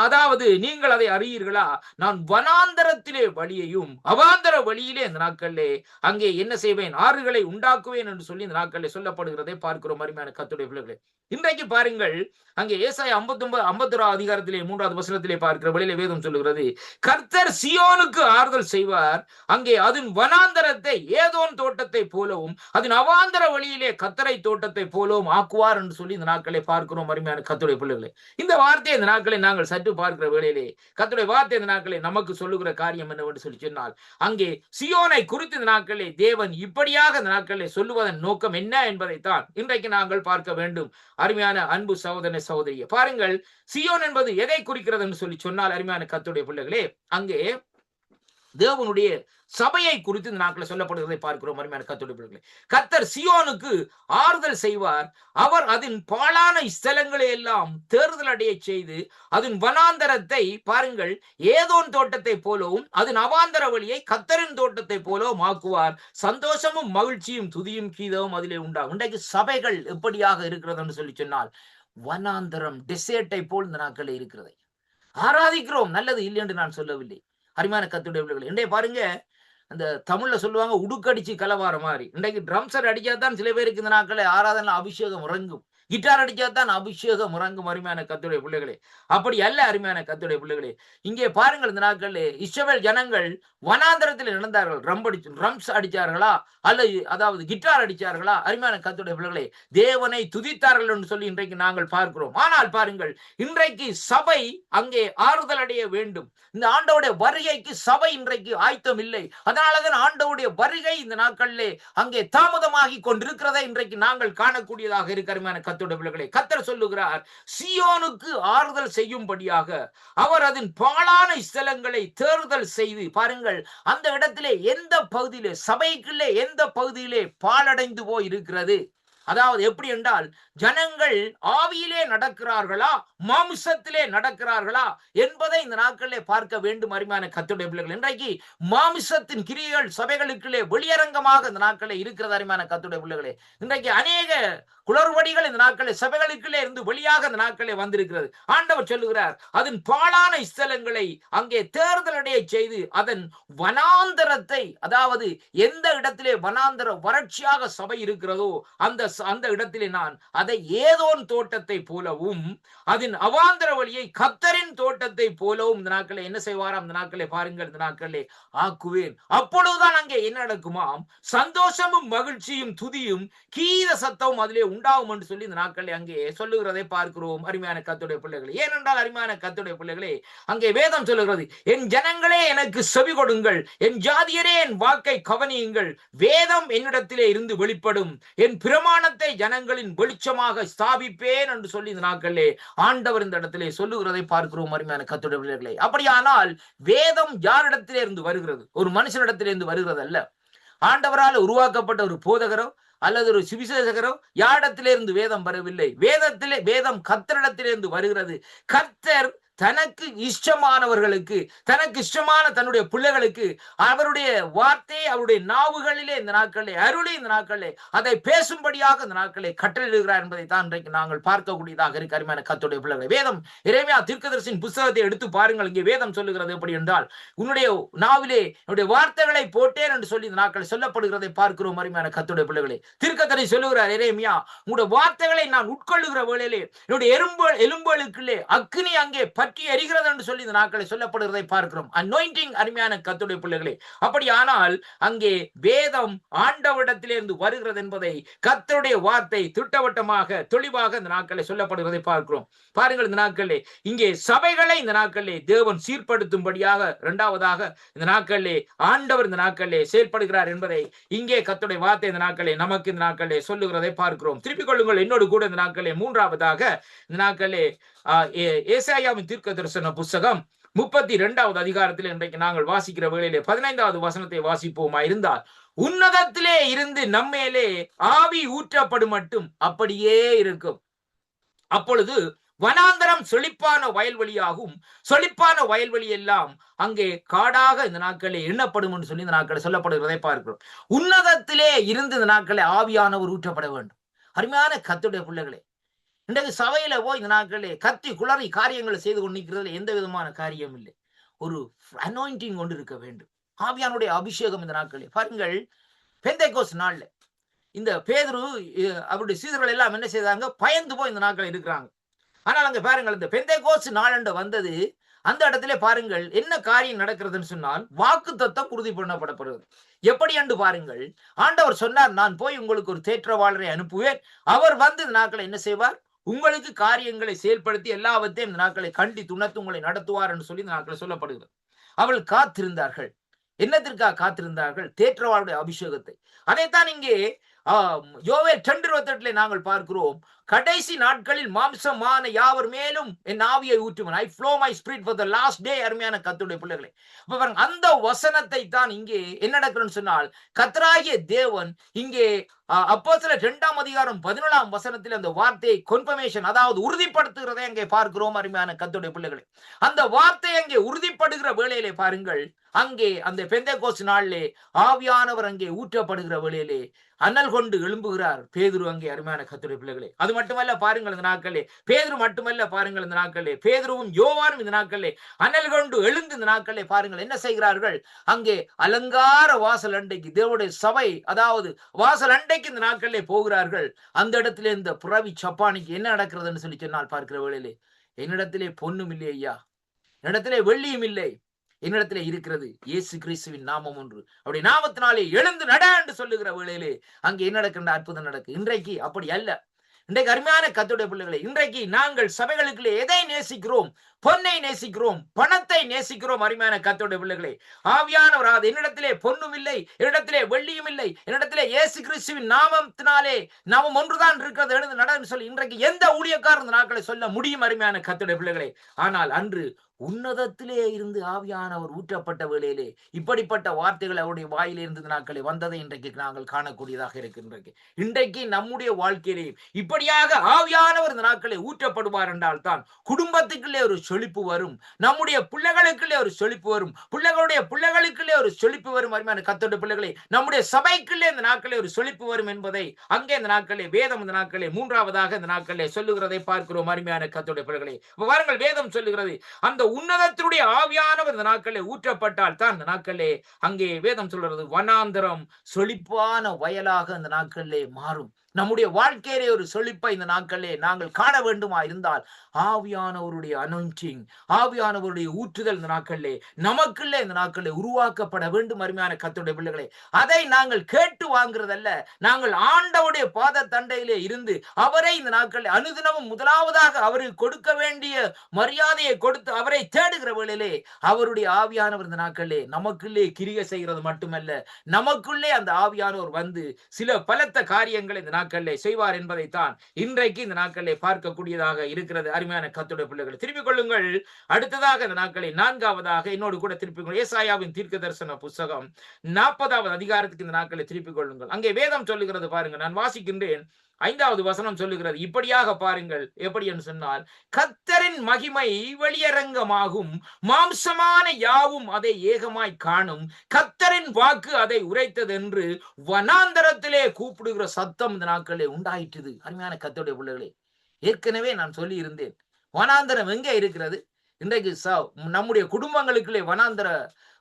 B: அதாவது நீங்கள் அதை அறியீர்களா? நான் வனாந்தரத்திலே வழியையும் அவாந்தர வழியிலே இந்த நாட்களிலே அங்கே என்ன செய்வேன்? ஆறுகளை உண்டாக்குவேன் என்று சொல்லி இந்த நாட்களிலே சொல்லப்படுகிறதை பார்க்கிறோம். அருமையான கர்த்தருடைய பிள்ளைகளே, இன்றைக்கு பாருங்கள், அங்கே ஏசாயா 51 அதிகாரத்திலே 3வது வசனத்திலே பார்க்கிற வழியிலே வேதம் சொல்லுகிறது, கர்த்தர் சியோனுக்கு ஆறுதல் செய்வார், அங்கே அதன் வனாந்தரத்தை ஏதோன் தோட்டத்தை போலவும் அதன் அவாந்தர வழியிலே கத்தரை தோட்டத்தை போலவும் ஆக்குவார் என்று சொல்லி இந்த நாட்களை பார்க்கிறோம். அருமையான கர்த்தருடைய பிள்ளைகளே, இந்த வார்த்தையை இந்த நாட்களை நாங்கள் சற்று பார்க்கிற வேளையிலே கர்த்தருடைய வார்த்தை இந்த நாட்களை நமக்கு சொல்லுகிற காரியம் என்னவென்று சொல்லி சொன்னால், அங்கே சியோனை குறித்து இந்த நாட்களை தேவன் இப்படியாக இந்த நாட்களை சொல்லுவதன் நோக்கம் என்ன என்பதைத்தான் இன்றைக்கு நாங்கள் பார்க்க வேண்டும். அருமையான அன்பு சகோதர சகோதரியே, பாருங்கள், சியோன் என்பது எதை குறிக்கிறது என்று சொல்லி சொன்னால், அருமையான கர்த்தருடைய பிள்ளைகளே, அங்கே தேவனுடைய சபையை குறித்து இந்த நாட்களில் சொல்லப்படுவதை பார்க்கிறோம். அருமையான கர்த்தருடைய பிள்ளைகளே, கர்த்தர் சீயோனுக்கு ஆறுதல் செய்வார். அவர் அதன் பாழான ஸ்தலங்களை எல்லாம் தேறுதல் அடைய செய்து அதன் வனாந்தரத்தை பாருங்கள் ஏதோன் தோட்டத்தை போலவும் அதன் அவாந்தர வழியை கர்த்தரின் தோட்டத்தை போலவும் ஆக்குவார். சந்தோஷமும் மகிழ்ச்சியும் துதியும் கீதமும் அதிலே உண்டாகும். இன்றைக்கு சபைகள் எப்படியாக இருக்கிறது என்று சொல்லி சொன்னால், வனாந்தரம் டெசர்ட்டை போல் இந்த நாட்களில் இருக்கிறது. ஆராதிக்கிறோம், நல்லது இல்லை என்று நான் சொல்லவில்லை. அருமையான கர்த்தருடைய பிள்ளைகளே, இன்றைய பாருங்க, அந்த தமிழ்ல சொல்லுவாங்க உடுக்கடிச்சு கலவார மாதிரி. இன்றைக்கு ட்ரம்ஸர் அடிச்சாதான் சில பேருக்கு இந்த நாட்களை ஆராதனை அபிஷேகம் இறங்கும். கிட்டார் அடிச்சாதான் அபிஷேகம் இறங்கும். அருமையான கர்த்தருடைய பிள்ளைகளே, அப்படி அல்ல. அருமையான கர்த்தருடைய பிள்ளைகளே, இங்கே பாருங்கள், இந்த நாட்களில் இஸ்ரவேல் ஜனங்கள் வனாந்தரத்தில் நடந்தார்கள். ட்ரம்ஸ் அடிச்சார்களா அல்லது அதாவது கிட்டார் அடிச்சார்களா? அருமையான கர்த்தருடைய பிள்ளைகளே, தேவனை துதித்தார்கள் என்று சொல்லி இன்றைக்கு நாங்கள் பார்க்கிறோம். ஆனால் பாருங்கள், இன்றைக்கு சபை அங்கே ஆறுதல் அடைய வேண்டும். இந்த ஆண்டவருடைய வருகைக்கு சபை இன்றைக்கு ஆயத்தம் இல்லை. அதனாலதான் ஆண்டவருடைய வருகை இந்த நாட்களிலே அங்கே தாமதமாகி கொண்டிருக்கிறதை இன்றைக்கு நாங்கள் காணக்கூடியதாக இருக்க. அருமையான கர்த்தருடைய பிள்ளைகளே, கர்த்தர் சொல்லுகிறார், சீயோனுக்கு ஆறுதல் செய்யும்படியாக அவர் அதன் பாழான ஸ்தலங்களை தேறுதல் செய்து பாருங்கள், அந்த இடத்திலே எந்த பகுதியிலே சபைக்குள்ளே எந்த பகுதியிலே பாழடைந்து போய் இருக்கிறது, அதாவது எப்படி என்றால் ஜனங்கள் ஆவியிலே நடக்கிறார்களா மாமிசத்திலே நடக்கிறார்களா என்பதை இந்த நாட்களிலே பார்க்க வேண்டும். அருமையான கர்த்தருடைய பிள்ளைகள், இன்றைக்கு மாமிசத்தின் கிரியைகள் சபைகளுக்குள்ளே வெளியரங்கமாக இந்த நாட்களே இருக்கிறது. அருமையான கர்த்தருடைய பிள்ளைகளே, இன்றைக்கு அநேக குளறுபடிகள் இந்த நாட்களே சபைகளுக்குள்ளே இருந்து வெளியாக இந்த நாட்களே வந்திருக்கிறது. ஆண்டவர் சொல்லுகிறார், அதன் பாழான ஸ்தலங்களை அங்கே தேறுதல் அடைய செய்து அதன் வனாந்தரத்தை, அதாவது எந்த இடத்திலே வனாந்தர வறட்சியாக சபை இருக்கிறதோ அந்த இடத்திலே நான் அதை ஏதோன் தோட்டத்தை போலவும் அதன் அவாந்தர வழியை கர்த்தரின் தோட்டத்தை போலவும் இந்த நாட்களை என்ன செய்வாராம்? இந்த நாட்களை பாருங்கள், இந்த நாட்களே ஆக்குவேன். அப்பொழுதுதான் அங்கே என்ன நடக்குமாம்? சந்தோஷமும் மகிழ்ச்சியும் துதியும் கீத சத்தமும் அதிலே உண்டாகும் என்று சொல்லி இந்த நாட்களை அங்கே சொல்லுகிறதை பார்க்கிறோம். அருமையான கர்த்தருடைய பிள்ளைகளே, ஏனென்றால் அருமையான கர்த்தருடைய பிள்ளைகளே, அங்கே வேதம் சொல்லுகிறது, என் ஜனங்களே எனக்கு செவி கொடுங்கள், என் ஜாதியரே என் வாக்கை கவனியுங்கள், வேதம் என்னிடத்திலே இருந்து வெளிப்படும், என் பிரமாணத்தை ஜனங்களின் வெளிச்சமாக ஸ்தாபிப்பேன் என்று சொல்லி இந்த நாட்களிலே ஆண்டவர் இந்த இடத்திலே சொல்லுகிறதை பார்க்கிறோம். அருமையான கர்த்தருடைய பிள்ளைகளே, அப்படியானால் வேதம் யாரிடத்திலே இருந்து வருகிறது? ஒரு மனுஷனிடத்திலே இருந்து வருகிறது அல்ல. ஆண்டவரால் உருவாக்கப்பட்ட ஒரு போதகரோ அல்லது ஒரு சுவிசேஷகரோ யாரிடத்திலே இருந்து வேதம் வரவில்லை. வேதம் கர்த்தரிடத்திலிருந்து வருகிறது. கர்த்தர் தனக்கு இஷ்டமானவர்களுக்கு, தனக்கு இஷ்டமான தன்னுடைய பிள்ளைகளுக்கு அவருடைய வார்த்தையை அவருடைய நாவுகளிலே இந்த நாட்களிலே அருளி இந்த நாட்களிலே அதை பேசும்படியாக இந்த நாட்களிலே கட்டளையிடுகிறார் என்பதை தான் இன்றைக்கு நாங்கள் பார்க்கக்கூடியதாக இருக்கு. அருமையான கர்த்தருடைய பிள்ளைகளை, வேதம் எரேமியா தீர்க்கதரிசியின் புத்தகத்தை எடுத்து பாருங்கள். இங்கே வேதம் சொல்லுகிறது எப்படி என்றால், உன்னுடைய நாவிலே என்னுடைய வார்த்தைகளை போட்டேன் என்று சொல்லி இந்த நாட்கள் சொல்லப்படுகிறதை பார்க்கிறோம். அருமையான கர்த்தருடைய பிள்ளைகளை, தீர்க்கதரிசி சொல்லுகிறார், எரேமியா, உங்களுடைய வார்த்தைகளை நான் உட்கொள்ளுகிற வேளையிலே என்னுடைய எலும்புகளுக்குள்ளே அக்னி அங்கே பற்றி எரிகிறது என்று சொல்லி இந்த நாட்களை சொல்லப்படுகிறதை பார்க்கிறோம். அனாயிண்டிங். அருமையான கர்த்தருடைய பிள்ளைகளே, அப்படியானால் அங்கே வேதம் ஆண்டவரிடத்திலிருந்து வருகிறது என்பதை கர்த்தருடைய வார்த்தை திட்டவட்டமாக தெளிவாக இந்த நாட்களை சொல்லப்படுகிறதை பார்க்கிறோம். பாருங்கள், இந்த நாட்களிலே இங்கே சபைகளை இந்த நாட்களிலே தேவன் சீர்படுத்தும்படியாக இரண்டாவதாக இந்த நாட்களிலே ஆண்டவர் இந்த நாட்களிலே செயல்படுகிறார் என்பதை இங்கே கர்த்தருடைய வார்த்தை இந்த நாட்களிலே நமக்கு இந்த நாட்களிலே சொல்லுகிறதை பார்க்கிறோம். திருப்பிக் கொள்ளுங்கள் என்னோடு கூட இந்த நாட்களிலே மூன்றாவதாக இந்த நாட்களிலே ஏசாயாவின் தீர்க்க தரிசன புத்தகம் 32வது அதிகாரத்தில் இன்றைக்கு நாங்கள் வாசிக்கிற வேளையிலே 15வது வசனத்தை வாசிப்போமா இருந்தால், உன்னதத்திலே இருந்து நம்மேலே ஆவி ஊற்றப்படும் மட்டும் அப்படியே இருக்கும். அப்பொழுது வனாந்தரம் செழிப்பான வயல்வெளியாகும், செழிப்பான வயல்வெளி எல்லாம் அங்கே காடாக இந்த நாட்களில் எண்ணப்படும் என்று சொல்லி இந்த நாட்களில் சொல்லப்படுகிறதை பார்க்கிறோம். உன்னதத்திலே இருந்து இந்த நாட்களில் ஆவியானவர் ஊற்றப்பட வேண்டும். அருமையான கர்த்தருடைய பிள்ளைகளே, இன்றைக்கு சபையில போய் இந்த நாட்களே கத்தி குளறி காரியங்களை செய்து கொண்டிருக்கிறதுல எந்த விதமான காரியம் இல்லை. ஒரு அனாயிண்டிங் கொண்டு இருக்க வேண்டும். ஆவியானுடைய அபிஷேகம் இந்த நாட்களே பாருங்கள். பெந்தைக்கோஸ்து நாள்ல இந்த பேதுரு அவருடைய சீடர்கள் எல்லாம் என்ன செய்தாங்க? பயந்து போய் இந்த நாட்கள் இருக்கிறாங்க. ஆனால் அங்க பாருங்கள், இந்த பெந்தைக்கோஸ்து நாளண்டு வந்தது. அந்த இடத்துல பாருங்கள் என்ன காரியம் நடக்கிறதுன்னு சொன்னால், வாக்குத்தத்தம் உறுதி பண்ணப்படப்படுகிறது. எப்படி என்று பாருங்கள், ஆண்டவர் சொன்னார், நான் போய் உங்களுக்கு ஒரு தேற்றவாளரை அனுப்புவேன், அவர் வந்து இந்த நாட்களை என்ன செய்வார்? உங்களுக்கு காரியங்களை செயல்படுத்தி எல்லாவற்றையும் இந்த நாட்களை கண்டி துணத்து உங்களை நடத்துவார் என்று சொல்லி இந்த நாட்களை சொல்லப்படுகிறது. அவர்கள் காத்திருந்தார்கள். என்னத்திற்காக காத்திருந்தார்கள்? தேற்றவாளுடைய அபிஷேகத்தை. அதைத்தான் இங்கே யோவேல் 2:28 நாங்கள் பார்க்கிறோம், கடைசி நாட்களில் மாம்சமான யாவர் மேலும் என் ஆவியை ஊற்றுவேன். I flow my spirit for the last day. அருமையான கர்த்தருடைய பிள்ளைகளே, அப்ப பாருங்க, அந்த வசனத்தை தான் இங்கே என்ன நடக்குதுன்னு சொன்னால், கர்த்தராகிய தேவன் இங்கே அப்போஸ்தலர் 2:17 அந்த வார்த்தையை கன்ஃபர்மேஷன், அதாவது உறுதிப்படுத்துகிறதை அங்கே பார்க்கிறோம். அருமையான கர்த்தருடைய பிள்ளைகளே, அந்த வார்த்தை அங்கே உறுதிப்படுகிற வேளையிலே பாருங்கள், அங்கே அந்த பெந்தெகோஸ்து நாளிலே ஆவியானவர் அங்கே ஊற்றப்படுகிற வேளையிலே அனல் கொண்டு எழும்புகிறார் பேதுரு அங்கே. அருமையான கர்த்தருடைய பிள்ளைகளே, அது மட்டுமல்ல பாருங்கள், இந்த நாட்களே பேதுரு மட்டுமல்ல பாருங்கள், இந்த நாட்களே பேதுருவும் யோவானும் இந்த நாட்களே அனல் கொண்டு எழுந்து இந்த நாட்களே பாருங்கள் என்ன செய்கிறார்கள், அங்கே அலங்கார வாசல் அண்டைக்கு, தேவனுடைய சபை அதாவது வாசல் அண்டைக்கு இந்த நாட்களிலே போகிறார்கள். அந்த இடத்துல இந்த புறவி சப்பானிக்கு என்ன நடக்கிறதுன்னு சொல்லி சொன்னால் பார்க்கிற வேளையிலே, என்னிடத்திலே பொன்னும் இல்லை ஐயா, என்னிடத்திலே வெள்ளியும் இல்லை, என்னிடத்திலே இருக்கிறது இயேசு கிறிஸ்துவின் நாமம் ஒன்று, அவருடைய நாமத்தினாலே எழுந்து நட என்று சொல்லுகிற வேளையிலே அங்கே என்ன நடக்கின்ற அற்புதம் நடக்கு. இன்றைக்கு அப்படி அல்ல. இன்றைக்கு அருமையான கர்த்தருடைய பிள்ளைகளை, இன்றைக்கு நாங்கள் சபைகளுக்குள்ளே எதை நேசிக்கிறோம்? பொன்னை நேசிக்கிறோம், பணத்தை நேசிக்கிறோம். அருமையான கர்த்தருடைய பிள்ளைகளே, ஆவியானவர் என்னிடத்திலே பொன்னும் இல்லை, என்னிடத்திலே வெள்ளியும் இல்லை, என்னிடத்திலே இயேசு கிறிஸ்துவின் நாமத்தினாலே நாமம் ஒன்றுதான் இருக்கிறது, எழுந்து நடன்னு சொல்லி இன்றைக்கு எந்த ஊழியக்காரர் இந்த நாட்களை சொல்ல முடியும்? அருமையான கர்த்தருடைய பிள்ளைகளே, ஆனால் அன்று உன்னதத்திலே இருந்து ஆவியானவர் ஊற்றப்பட்ட வேளையிலே இப்படிப்பட்ட வார்த்தைகள் அவருடைய வாயிலே இருந்து நாட்களை வந்ததை இன்றைக்கு நாங்கள் காணக்கூடியதாக இருக்கின்றது. இன்றைக்கு நம்முடைய வாழ்க்கையிலே இப்படியாக ஆவியானவர் இந்த நாட்களை ஊற்றப்படுவார் என்றால் தான் குடும்பத்துக்குள்ளே ஒரு செழிப்பு வரும், நம்முடைய பிள்ளைகளுக்குள்ளே ஒரு செழிப்பு வரும், பிள்ளைகளுடைய பிள்ளைகளுக்குள்ளே ஒரு செழிப்பு வரும். அருமையான கர்த்தருடைய பிள்ளைகளே, நம்முடைய சபைக்குள்ளே இந்த நாட்களே ஒரு செழிப்பு வரும் என்பதை அங்கே இந்த நாட்களே வேதம் இந்த நாட்களே மூன்றாவதாக இந்த நாட்களே சொல்லுகிறதை பார்க்கிறோம். அருமையான கர்த்தருடைய பிள்ளைகளே, வாருங்கள், வேதம் சொல்லுகிறது, அந்த உன்னதத்தினுடைய ஆவியானவர் இந்த நாட்களே ஊற்றப்பட்டால் தான் இந்த நாட்களே அங்கே வேதம் சொல்றது வனாந்தரம் செழிப்பான வயலாக இந்த நாட்களிலே மாறும். நம்முடைய வாழ்க்கையிலே ஒரு செழிப்பை இந்த நாட்களிலே நாங்கள் காண வேண்டுமா இருந்தால் ஆவியானவருடைய அனாயிண்டிங், ஆவியானவருடைய ஊற்றுதல் இந்த நாட்களிலே நமக்குள்ளே இந்த நாட்களிலே உருவாக்கப்பட வேண்டும். அருமையான கர்த்தருடைய பிள்ளைகளே, அதை நாங்கள் கேட்டு வாங்குறதல்ல, நாங்கள் ஆண்டவருடைய பாத தண்டையிலே இருந்து அவரை இந்த நாட்களில் அனுதினமும் முதலாவதாக அவருக்கு கொடுக்க வேண்டிய மரியாதையை கொடுத்து அவரை தேடுகிற வேளையிலே அவருடைய ஆவியானவர் இந்த நாட்களிலே நமக்குள்ளே கிரியை செய்கிறது மட்டுமல்ல, நமக்குள்ளே அந்த ஆவியானவர் வந்து சில பலத்த காரியங்களை இந்த நாட்களிலே செய்வார் என்பதைத்தான் இன்றைக்கு இந்த நாட்களிலே பார்க்கக்கூடியதாக இருக்கிறது. அருமையான கர்த்தருடைய பிள்ளைகளை, திருப்பிக் கொள்ளுங்கள். அடுத்ததாக இந்த நாட்களை 4ஆவதாக என்னோடு கூட திருப்பிக் கொள்ளுங்கள். ஏசாயாவின் தீர்க்க தரிசன புஸ்தகம் 40வது அதிகாரத்துக்கு இந்த நாட்களை திருப்பிக் கொள்ளுங்கள். அங்கே வேதம் சொல்லுகிறது பாருங்க, நான் வாசிக்கின்றேன். 5வது வசனம் சொல்லுகிறது, இப்படியாக பாருங்கள், எப்படி என்று சொன்னால், கர்த்தரின் மகிமை வெளியரங்கமாகும், மாம்சமான யாவும் அதை ஏகமாய் காணும், கர்த்தரின் வாக்கு அதை உரைத்தது என்று வனாந்தரத்திலே கூப்பிடுகிற சத்தம் இந்த நாட்களே உண்டாயிற்று. அருமையான கர்த்தருடைய பிள்ளைகளே, ஏற்கனவே நான் சொல்லி இருந்தேன், வனாந்தரம் எங்கே இருக்கிறது? இன்றைக்கு நம்முடைய குடும்பங்களுக்குள்ளே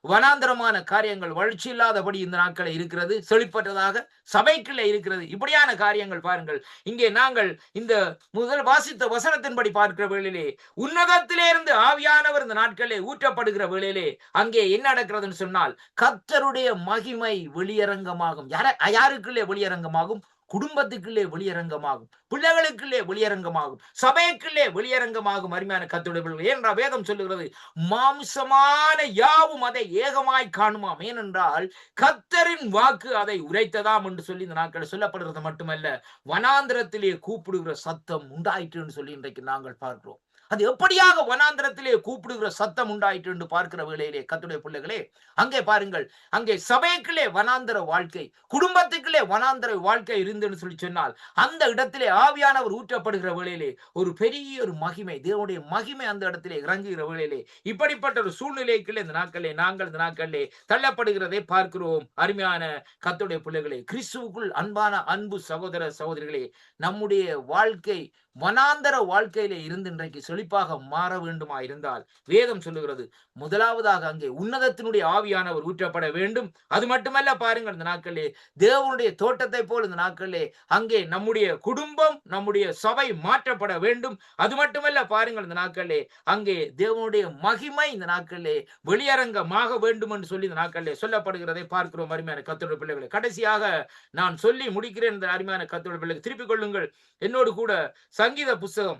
B: வனாந்தரமான காரியங்கள் வளர்ச்சி இல்லாதபடி இந்த நாட்களை இருக்கிறது, செழிப்பற்றதாக சபைக்குள்ளே இருக்கிறது. இப்படியான காரியங்கள் பாருங்கள், இங்கே நாங்கள் இந்த முதல் வாசித்த வசனத்தின்படி பார்க்கிற வேளையிலே உன்னதத்திலே இருந்து ஆவியானவர் இந்த நாட்களே ஊற்றப்படுகிற வேளையிலே அங்கே என்ன நடக்கிறதுன்னு சொன்னால், கர்த்தருடைய மகிமை வெளியரங்கமாகும். யாருக்குள்ளே வெளியரங்கமாகும்? குடும்பத்துக்குள்ளே வெளியரங்கமாகும், பிள்ளைகளுக்குள்ளே வெளியரங்கமாகும், சபைக்குள்ளே வெளியரங்கமாகும். அருமையான கர்த்தருடைய பிள்ளைகளே, ஏனென்றால் வேதம் சொல்லுகிறது, மாம்சமான யாவும் அதை ஏகமாய் காணுமாம், ஏனென்றால் கர்த்தரின் வாக்கு அதை உரைத்ததாம் என்று சொல்லி இந்த நாட்கள் சொல்லப்படுகிறது மட்டுமல்ல, வனாந்திரத்திலே கூப்பிடுகிற சத்தம் உண்டாயிற்று என்று சொல்லி இன்றைக்கு நாங்கள் பார்க்கிறோம். அது எப்படியாக வனாந்திரத்திலே கூப்பிடுகிற சத்தம் உண்டாயிற்று என்று பார்க்கிற வேளையிலே கர்த்தருடைய பிள்ளைகளே, அங்கே பாருங்கள், அங்கே சபைக்குள்ளே வனாந்தர வாழ்க்கை, குடும்பத்துக்குள்ளே வனாந்தர வாழ்க்கை இருந்துன்னு சொல்லி சொன்னால், அந்த இடத்திலே ஆவியானவர் ஊற்றப்படுகிற வேளையிலே ஒரு பெரிய ஒரு மகிமை, தேவனுடைய மகிமை அந்த இடத்திலே இறங்குகிற வேளையிலே இப்படிப்பட்ட ஒரு சூழ்நிலைக்குள்ளே இந்த நாட்களே நாங்கள் இந்த நாட்களிலே தள்ளப்படுகிறதை பார்க்கிறோம். அருமையான கர்த்தருடைய பிள்ளைகளே, கிறிஸ்துவுக்குள் அன்பான அன்பு சகோதர சகோதரிகளே, நம்முடைய வாழ்க்கை வனாந்தர வாழ்க்கையிலே இருந்து இன்றைக்கு செழிப்பாக மாற வேண்டுமா இருந்தால் வேதம் சொல்லுகிறது, முதலாவதாக அங்கே உன்னதத்தினுடைய ஆவியானவர் ஊற்றப்பட வேண்டும். அது மட்டுமல்ல பாருங்கள், இந்த நாட்களிலே தேவனுடைய தோட்டத்தை போல் இந்த நாட்களிலே அங்கே நம்முடைய குடும்பம், நம்முடைய சபை மாற்றப்பட வேண்டும். அது மட்டுமல்ல பாருங்கள், இந்த நாட்களிலே அங்கே தேவனுடைய மகிமை இந்த நாட்களிலே வெளியரங்கமாக வேண்டும் என்று சொல்லி இந்த நாட்களிலே சொல்லப்படுகிறதை பார்க்கிறோம். அருமையான கர்த்தருடைய பிள்ளைகளை, கடைசியாக நான் சொல்லி முடிக்கிறேன். இந்த அருமையான கர்த்தருடைய பிள்ளைகளை திருப்பிக் கொள்ளுங்கள். என்னோடு கூட சங்கீத புஸ்தகம்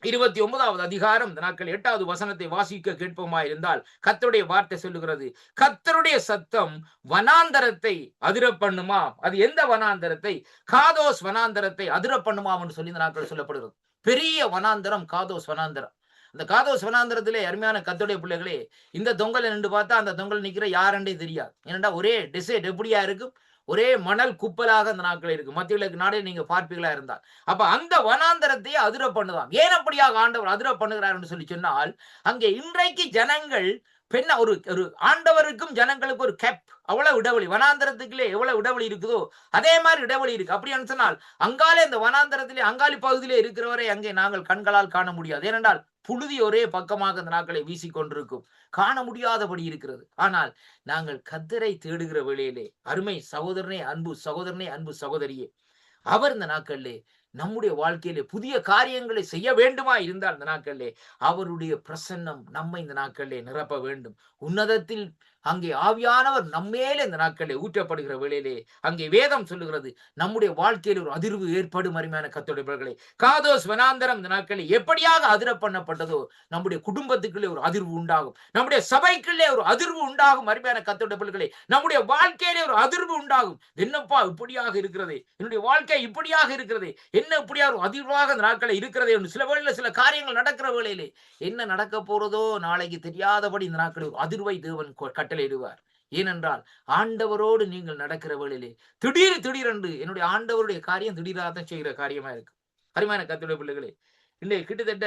B: 29வது அதிகாரம் இந்த நாட்கள் 8வது வசனத்தை வாசிக்க கேட்போமா இருந்தால் கர்த்தருடைய வார்த்தை சொல்லுகிறது, கர்த்தருடைய சத்தம் வனாந்தரத்தை அதிர பண்ணுமா. அது எந்த வனாந்தரத்தை? காதோஸ் வனாந்தரத்தை அதிர பண்ணுமாம் என்று சொல்லி இந்த நாட்கள் சொல்லப்படுகிறது. பெரிய வனாந்தரம் காதோஸ் வனாந்தரம். அந்த காதோஸ் வனாந்தரத்திலே அருமையான கர்த்தருடைய பிள்ளைகளே, இந்த தொங்கலை நின்று பார்த்தா அந்த தொங்கல் நிக்கிற யாருன்றே தெரியாது. ஏனென்றா ஒரே டெசர்ட் எப்படியா இருக்கும், ஒரே மணல் குப்பலாக அந்த நாட்கள் இருக்கு. மத்திய கிழக்கு நாடே நீங்க பார்ப்பீங்களா இருந்தால், அப்ப அந்த வனாந்தரத்தையே அதிர பண்ணுதாம். ஏன் அப்படியாக ஆண்டவர் அதிர பண்ணுகிறார் என்று சொல்லி சொன்னால், அங்கே இன்றைக்கு ஜனங்கள் பெண்ண ஒரு ஒரு ஆண்டவருக்கும் ஜனங்களுக்கு ஒரு கேப், அவ்வளவு இடைவெளி. வனாந்தரத்துக்குள்ளே எவ்வளவு இடைவெளி இருக்குதோ அதே மாதிரி இடைவெளி இருக்கு. அப்படின்னு சொன்னால் அங்காலே இந்த வனாந்தரத்திலே அங்காளி பகுதியிலே இருக்கிறவரை அங்கே நாங்கள் கண்களால் காண முடியாது. ஏனென்றால் புழுதி ஒரே பக்கமாக அந்த நாட்களை வீசிக்கொண்டிருக்கும், காண முடியாதபடி இருக்கிறது. ஆனால் நாங்கள் கர்த்தரை தேடுகிற வேளையிலே, அருமை சகோதரனே, அன்பு சகோதரனே, அன்பு சகோதரியே, அவர் இந்த நாட்களிலே நம்முடைய வாழ்க்கையிலே புதிய காரியங்களை செய்ய வேண்டுமா இருந்தால் இந்த நாட்களிலே அவருடைய பிரசன்னம் நம்மை இந்த நாட்களிலே நிரப்ப வேண்டும். உன்னதத்தில் அங்கே ஆவியானவர் நம்மேலே இந்த நாட்களிலே ஊற்றப்படுகிற வேளையிலே அங்கே வேதம் சொல்லுகிறது, நம்முடைய வாழ்க்கையில் ஒரு அதிர்வு ஏற்படும். அருமையான கர்த்தருடைய பிள்ளைகளே, காதோஸ் வனாந்தரம் இந்த நாட்களில் எப்படியாக அதிர பண்ணப்பட்டதோ நம்முடைய குடும்பத்துக்குள்ளே ஒரு அதிர்வு உண்டாகும், நம்முடைய சபைக்குள்ளே ஒரு அதிர்வு உண்டாகும். அருமையான கர்த்தருடைய பிள்ளைகளே, நம்முடைய வாழ்க்கையிலே ஒரு அதிர்வு உண்டாகும். என்னப்பா இப்படியாக இருக்கிறது, என்னுடைய வாழ்க்கை இப்படியாக இருக்கிறது, என்ன இப்படியா ஒரு அதிர்வாக அந்த நாட்களை இருக்கிறது என்று சில வேளையில சில காரியங்கள் நடக்கிற வேளையிலே என்ன நடக்க போறதோ நாளைக்கு தெரியாதபடி இந்த நாட்களில் ஒரு அதிர்வை தேவன் கட்டளையிடுவார். ஏனென்றால் ஆண்டவரோடு நீங்கள் நடக்கிற வேளையிலே திடீரென்று என்னுடைய ஆண்டவருடைய காரியம் திடீராக செய்கிற காரியமா இருக்கு. அருமையான கர்த்தருடைய பிள்ளைகளே, இன்றைய கிட்டத்தட்ட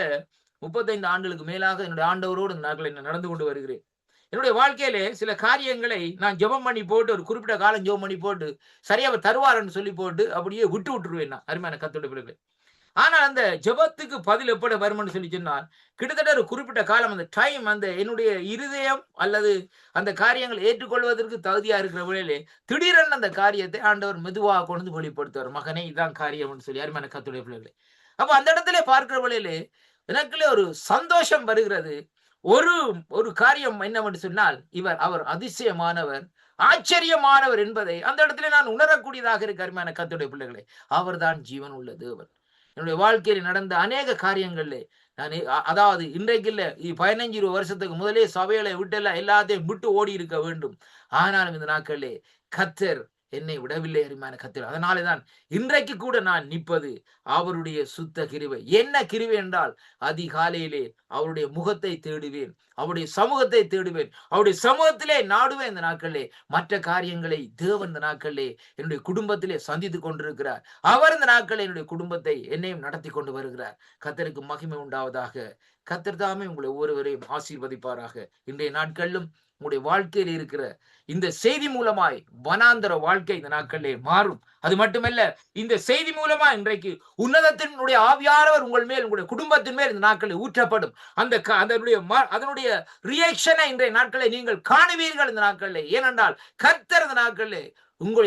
B: 35 ஆண்டுகளுக்கு மேலாக என்னுடைய ஆண்டவரோடு இந்த நாட்களை நடந்து கொண்டு வருகிறேன். என்னுடைய வாழ்க்கையிலே சில காரியங்களை நான் ஜெபம் பண்ணி போட்டு, ஒரு குறிப்பிட்ட காலம் ஜெபம் பண்ணி போட்டு, சரியா அவர் தருவார்ன்னு சொல்லி போட்டு அப்படியே விட்டுருவேன் நான். அருமையான கர்த்தருடைய பிள்ளைகளே, ஆனால் அந்த ஜெபத்துக்கு பதில் எப்படி வரும்னு சொல்லி சொன்னால், கிட்டத்தட்ட ஒரு குறிப்பிட்ட காலம் அந்த டைம், அந்த என்னுடைய இருதயம் அல்லது அந்த காரியங்கள் ஏற்றுக்கொள்வதற்கு தகுதியா இருக்கிற வேளையிலே திடீரென்று அந்த காரியத்தை ஆண்டவர் மெதுவாக கொண்டு வந்து வெளிப்படுத்துவார். மகனே, இதான் காரியம்னு சொல்லி. அருமையான கர்த்தருடைய பிள்ளைகளே, அப்ப அந்த இடத்துல பார்க்கிற வேளையிலே எனக்குள்ளே ஒரு சந்தோஷம் வருகிறது. ஒரு ஒரு காரியம் என்னவென்று சொன்னால், அவர் அதிசயமானவர், ஆச்சரியமானவர் என்பதை அந்த இடத்துல நான் உணரக்கூடியதாக இருக்கு. அருமையான கர்த்தருடைய பிள்ளைகளே, அவர்தான் ஜீவன் உள்ள தேவன். என்னுடைய வாழ்க்கையில் நடந்த அநேக காரியங்கள்ல நான் அதாவது இன்றைக்கு இல்ல, 15-20 வருஷத்துக்கு முதலே சபைகளை விட்டு எல்லாத்தையும் விட்டு ஓடி இருக்க வேண்டும். ஆனாலும் இந்த நாட்களிலே கர்த்தர் என்னை விடவில்லை. அருமையான கர்த்தர், அதனாலேதான் இன்றைக்கு கூட நான் நிற்பது அவருடைய சுத்த கிருபை. என்ன கிருபை என்றால், அதிகாலையிலே அவருடைய முகத்தை தேடுவேன், அவருடைய சமூகத்தை தேடுவேன், அவருடைய சமூகத்திலே நாடுவேன். இந்த நாட்களிலே மற்ற காரியங்களை தேவன் இந்த நாட்களிலே என்னுடைய குடும்பத்திலே சந்தித்துக் கொண்டிருக்கிறார். அவர் இந்த நாட்களில் என்னுடைய குடும்பத்தை என்னையும் நடத்தி கொண்டு வருகிறார். கர்த்தருக்கு மகிமை உண்டாவதாக. கர்த்தர் தாமே உங்களை ஒவ்வொருவரையும் ஆசீர்வதிப்பாராக. இன்றைய நாட்களிலும் உங்களுடைய வாழ்க்கையில் இருக்கிற இந்த செய்தி மூலமாய் வனாந்தர வாழ்க்கை இந்த நாட்களிலே மாறும். அது மட்டுமல்ல, இந்த செய்தி மூலமா இன்றைக்கு உன்னதத்தினுடைய ஆவியானவர் உங்கள் மேல், உங்களுடைய குடும்பத்தின் மேல் இந்த நாட்களில் ஊற்றப்படும். அதனுடைய ரியாக்ஷனை இன்றைய நாட்களை நீங்கள் காணுவீர்கள் இந்த நாட்களிலே. ஏனென்றால் கர்த்தர் இந்த நாட்களிலே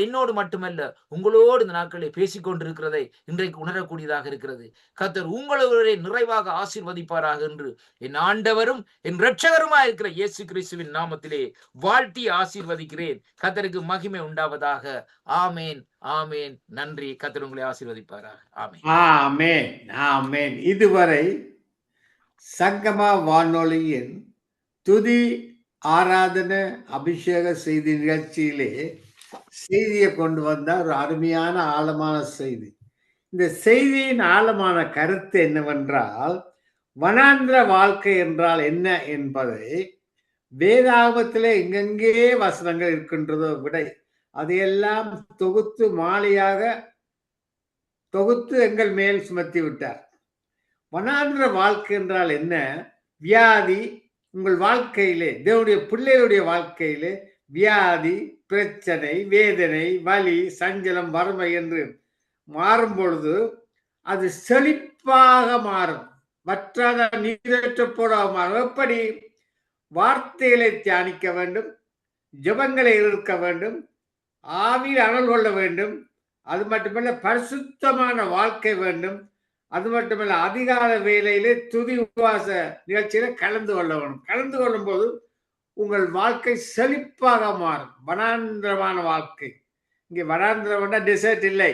B: என்னோடு மட்டுமல்ல, உங்களோடு இந்த நாட்களில் பேசிக் கொண்டிருக்கிறதை இன்றைக்கு உணரக்கூடியதாக இருக்கிறது. கர்த்தர் உங்களுடைய நிறைவாக ஆசீர்வதிப்பாராக என்று என் ஆண்டவரும் என் இரட்சகருமாய் இருக்கிற இயேசு கிறிஸ்துவின் நாமத்திலே வாழ்த்தி ஆசீர்வதிக்கிறேன். கர்த்தருக்கு மகிமை உண்டாவதாக. ஆமேன், ஆமேன். நன்றி. கர்த்தர் உங்களை ஆசீர்வதிப்பாராக. ஆமேன்,
A: ஆமேன், ஆமேன். இதுவரை சங்கமா வானொலியின் துதி ஆராதனை அபிஷேக செய்தி நிகழ்ச்சியிலே செய்தியை கொண்டு வந்த ஒரு அருமையான ஆழமான செய்தி. இந்த செய்தியின் ஆழமான கருத்து என்னவென்றால், வனாந்திர வாழ்க்கை என்றால் என்ன என்பதை வேதாகமத்திலே எங்கெங்கே வசனங்கள் இருக்கின்றதோ விடை அதையெல்லாம் தொகுத்து மாலையாக தொகுத்து எங்கள் மேல் சுமத்தி விட்டார். வனாந்திர வாழ்க்கை என்றால் என்ன? வியாதி உங்கள் வாழ்க்கையிலே, தேவனுடைய பிள்ளைகளுடைய வாழ்க்கையிலே வியாதி, பிரச்சனை, வேதனை, வலி, சஞ்சலம், வறுமை என்று மாறும் பொழுது அது செழிப்பாக மாறும், வற்றாத நீரற்ற போடாக மாறும். எப்படி? வார்த்தைகளை தியானிக்க வேண்டும், ஜெபங்களை இருக்க வேண்டும், ஆவியில் அனல் கொள்ள வேண்டும். அது மட்டுமல்ல, பரிசுத்தமான வாழ்க்கை வேண்டும். அது மட்டுமல்ல, அதிகால வேளையிலே துதி உபவாச நிகழ்ச்சியில கலந்து கொள்ள வேண்டும். கலந்து கொள்ளும் போது உங்கள் வாழ்க்கை செழிப்பாக மாறும். வனாந்திரமான வாழ்க்கை. இங்கே வனாந்திரம் டெசர்ட் இல்லை,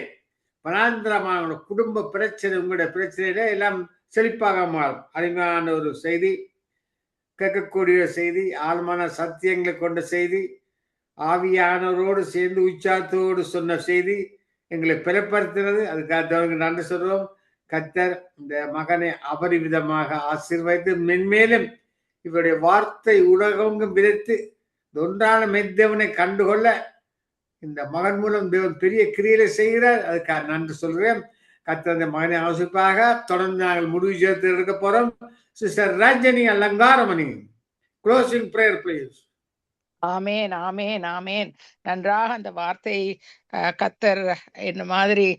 A: வனாந்திரமான குடும்ப பிரச்சனை, உங்களுடைய பிரச்சனையில எல்லாம் செழிப்பாக மாறும். அருமையான ஒரு செய்தி, கேட்கக்கூடிய செய்தி, ஆழமான சத்தியங்களை கொண்ட செய்தி, ஆவியானவரோடு சேர்ந்து உச்சாரத்தோடு சொன்ன செய்தி எங்களை பிறப்படுத்தினது. அதுக்காக தேவனுக்கு நன்றி சொல்றோம். கர்த்தர் இந்த மகனை அபரிவிதமாக ஆசீர்வதித்து மென்மேலும் இவருடைய வார்த்தை உலகெங்கும் விதைத்து இந்த ஒன்றான மெத்தேவனை கண்டுகொள்ள இந்த மகன் மூலம் தேவன் பெரிய கிரியைகளை செய்கிறார். அதுக்காக நன்றி சொல்கிறேன். கர்த்தர் அந்த மகனை ஆசிர்வதிப்பாக. தொடர்ந்து நாங்கள் முடிவு சேர்த்து எடுக்க போறோம். Sister Rajini Alangaramani, closing prayer please.
C: Amen, amen, amen. நன்றாக அந்த வார்த்தை கர்த்தர் என்ன மாதிரி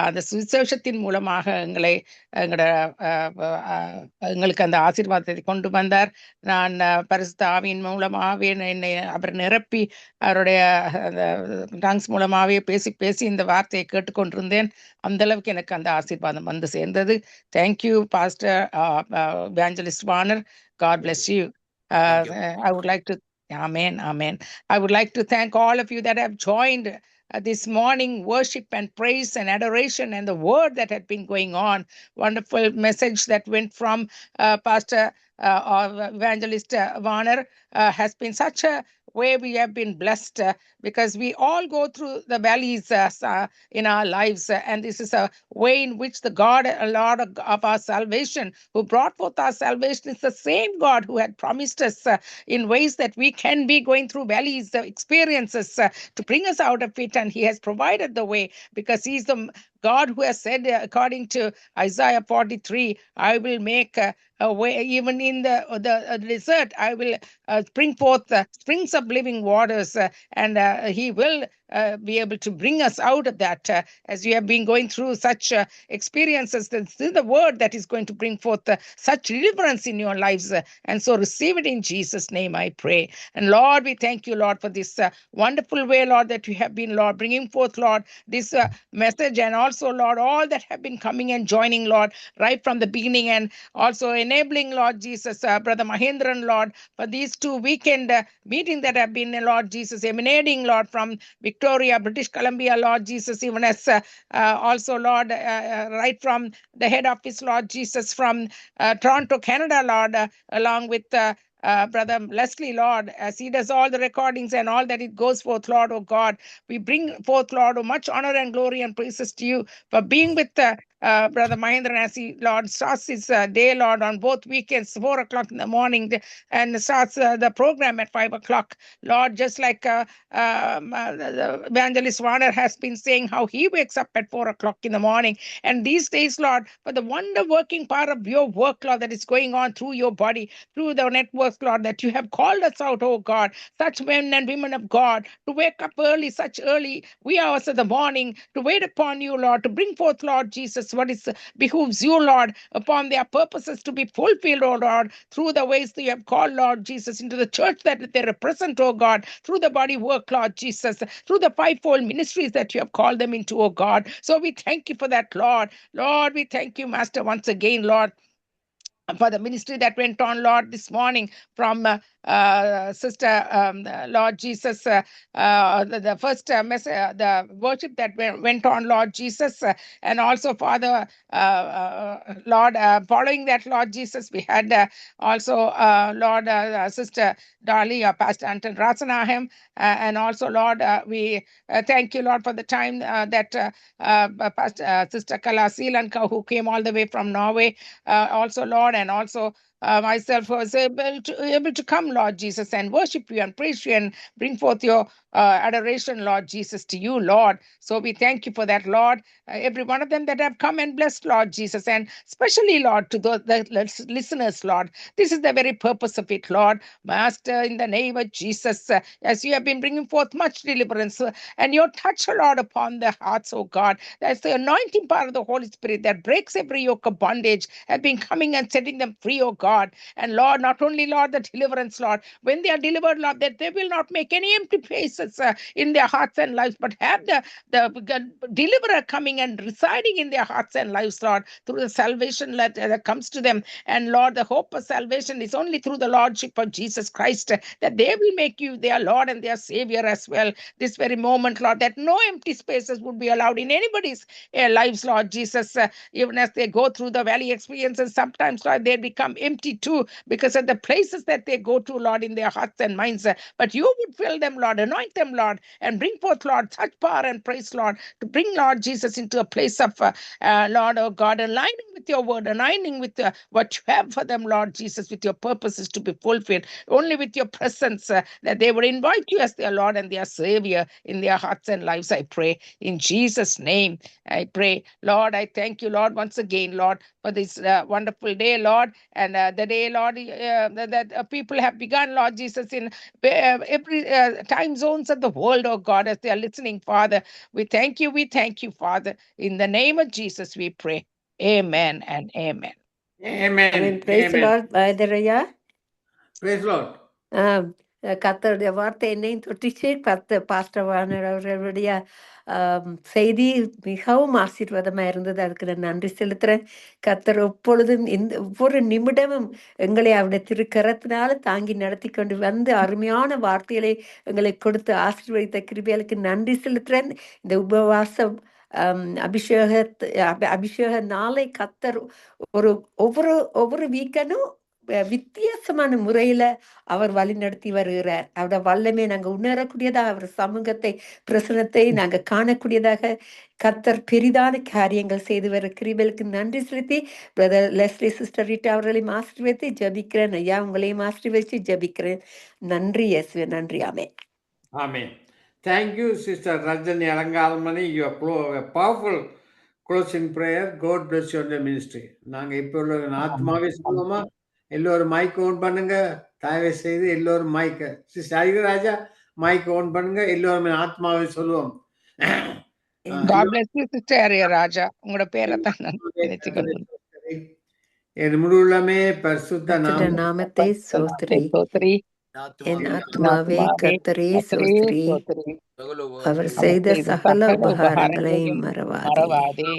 C: அந்த சுவிசேஷத்தின் மூலமாக எங்களுக்கு அந்த ஆசீர்வாதத்தை கொண்டு வந்தார். நான் பரிசுத்த ஆவியின் மூலமாகவே என்னை அவர் நிரப்பி அவருடைய டங்ஸ் மூலமாகவே பேசி பேசி இந்த வார்த்தையை கேட்டுக்கொண்டிருந்தேன். அந்த அளவுக்கு எனக்கு அந்த ஆசீர்வாதம் வந்து சேர்ந்தது. Thank you pastor evangelist Warner. God bless you. I would like to Amen, amen. I would like to thank all of you that have joined this morning worship and praise and adoration and the word that had been going on. Wonderful message that went from Pastor Evangelist Warner has been such a way we have been blessed because we all go through the valleys in our lives, and this is a way in which the Lord of our salvation, who brought forth our salvation, is the same God who had promised us in ways that we can be going through valleys, experiences to bring us out of it, and he has provided the way because he's the God who has said, according to Isaiah 43, I will make a way even in the desert. I will bring forth springs of living waters, and he will be able to bring us out of that. As we have been going through such experiences, this is the word that is going to bring forth such deliverance in your lives. And so receive it in Jesus' name, I pray. And Lord, we thank you, Lord, for this wonderful way, Lord, that you have been, Lord, bringing forth, Lord, this message, and also, Lord, all that have been coming and joining, Lord, right from the beginning, and also enabling, Lord Jesus, Brother Mahendran, Lord, for these 2 weekend meetings that have been, Lord Jesus, emanating, Lord, from Victoria, British Columbia, Lord Jesus, even as also, Lord, right from the head office, Lord Jesus, from Toronto, Canada, Lord, along with Brother Leslie, Lord, as he does all the recordings and all that it goes forth, Lord, oh God, we bring forth, Lord, oh, much honor and glory and praises to you for being with Brother Mahendran as he, Lord, starts his day, Lord, on both weekends, 4 o'clock in the morning, and starts the program at 5 o'clock. Lord, just like Evangelist Warner has been saying how he wakes up at 4 o'clock in the morning. And these days, Lord, for the wonder-working part of your work, Lord, that is going on through your body, through the networks, Lord, that you have called us out, oh God, such men and women of God, to wake up early, such early wee hours of the morning, to wait upon you, Lord, to bring forth, Lord Jesus, what is behooves you, Lord, upon their purposes to be fulfilled, oh Lord, through the ways that you have called, Lord Jesus, into the church that they represent, oh God, through the body work, Lord Jesus, through the fivefold ministries that you have called them into, oh God. So we thank you for that, Lord. Lord, we thank you, Master, once again, Lord, for the ministry that went on, Lord, this morning from Sister Lord Jesus, the first message, the worship that went on, Lord Jesus, and also Father, Lord, following that, Lord Jesus, we had also Lord Sister Dolly, Pastor Anton Ratsanahem, and also, Lord, we thank you, Lord, for the time that Pastor Sister Kala Silanka, who came all the way from Norway, also, Lord, and also myself was able to come, Lord Jesus, and worship you and praise you and bring forth your adoration, Lord Jesus, to you, Lord. So we thank you for that, Lord. Every one of them that have come and blessed, Lord Jesus, and especially, Lord, to the listeners, Lord. This is the very purpose of it, Lord. Master, in the name of Jesus, as you have been bringing forth much deliverance and your touch, Lord, upon the hearts, oh God. That's the anointing part of the Holy Spirit that breaks every yoke of bondage, have been coming and setting them free, oh God. God. And Lord, not only, Lord, the deliverance, Lord, when they are delivered, Lord, that they will not make any empty places in their hearts and lives, but have the deliverer coming and residing in their hearts and lives, Lord, through the salvation that comes to them. And Lord, the hope of salvation is only through the Lordship of Jesus Christ, that they will make you their Lord and their Savior as well. This very moment, Lord, that no empty spaces would be allowed in anybody's lives, Lord Jesus, even as they go through the valley experiences. Sometimes, Lord, they become empty too because of the places that they go to, Lord, in their hearts and minds. But you would fill them, Lord, anoint them, Lord, and bring forth, Lord, such power and praise, Lord, to bring, Lord Jesus, into a place of, Lord, oh God, aligning with your word, aligning with what you have for them, Lord Jesus, with your purposes to be fulfilled, only with your presence, that they would invite you as their Lord and their Savior in their hearts and lives. I pray in Jesus' name. I pray, Lord, I thank you, Lord, once again, Lord, for this wonderful day, Lord, and the day, Lord, that people have begun, Lord Jesus, in every time zones of the world, oh God, as they are listening, Father. We thank you, Father. In the name of Jesus, we pray. Amen and amen.
A: Amen.
D: Praise the
A: Amen.
D: Lord, Vaidharaya.
A: Praise the Lord.
D: கர்த்தருடைய வார்த்தை என்னையும் தொட்டுச்சு. Pastor வானர் அவர்களுடைய செய்தி மிகவும் ஆசீர்வாதமா இருந்தது. அதுக்கு நான் நன்றி செலுத்துறேன். கர்த்தர் எப்பொழுதும் ஒவ்வொரு நிமிடமும் எங்களை அவருடைய திருக்கரத்தினால தாங்கி நடத்தி கொண்டு வந்து அருமையான வார்த்தைகளை எங்களை கொடுத்து ஆசீர்வதித்த கிருபைகளுக்கு நன்றி செலுத்துறேன். இந்த உபவாசம் அபிஷேக நாளை கர்த்தர் ஒவ்வொரு வீக்கனும் வித்தியாசமான முறையில அவர் வழி நடத்தி வருகிறார். அவரோட வல்லமே நாங்க உணரக்கூடியதாக, அவர் சமூகத்தை பிரசனத்தை நாங்க காணக்கூடியதாக கர்த்தர் பெரிதான காரியங்கள் செய்து வர கிருபைகளுக்கு நன்றி செலுத்தி பிரதர் லெஸ்லி சிஸ்டர் ரீட்டா அவர்களையும் ஆசீர்வதித்து ஜபிக்கிறேன். ஐயா, உங்களையும் ஆசீர்வதிச்சு ஜபிக்கிறேன். நன்றி இயேசுவே, நன்றி. ஆமென்.
A: Amen. Thank you, Sister Rajani Alangalamani. Your powerful closing prayer. God bless you on the ministry. நாங்க இப்போ உள்ள ஆத்மாவே சொல்லுவோமா? எல்லோரும் மைக் ஓன் பண்ணுங்க. தயவு செய்து எல்லோரும் mic, sister Ariraja mic own பண்ணுங்க. எல்லோருமே ஆத்மாவே சொல்லுவோம்.
C: God bless you, Sister Raja. உங்களோட பேரை தான் நான் நினைச்சுக்கொண்டேன்.
A: என் முழுமே பரிசுத்த
D: நாமத்தை சோத்திரி. என் ஆத்மாவே கர்த்தரே சோத்திரி. அவர் செய்த சகல உபகாரங்களையும் மறவாதே.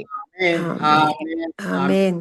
D: ஆமென்.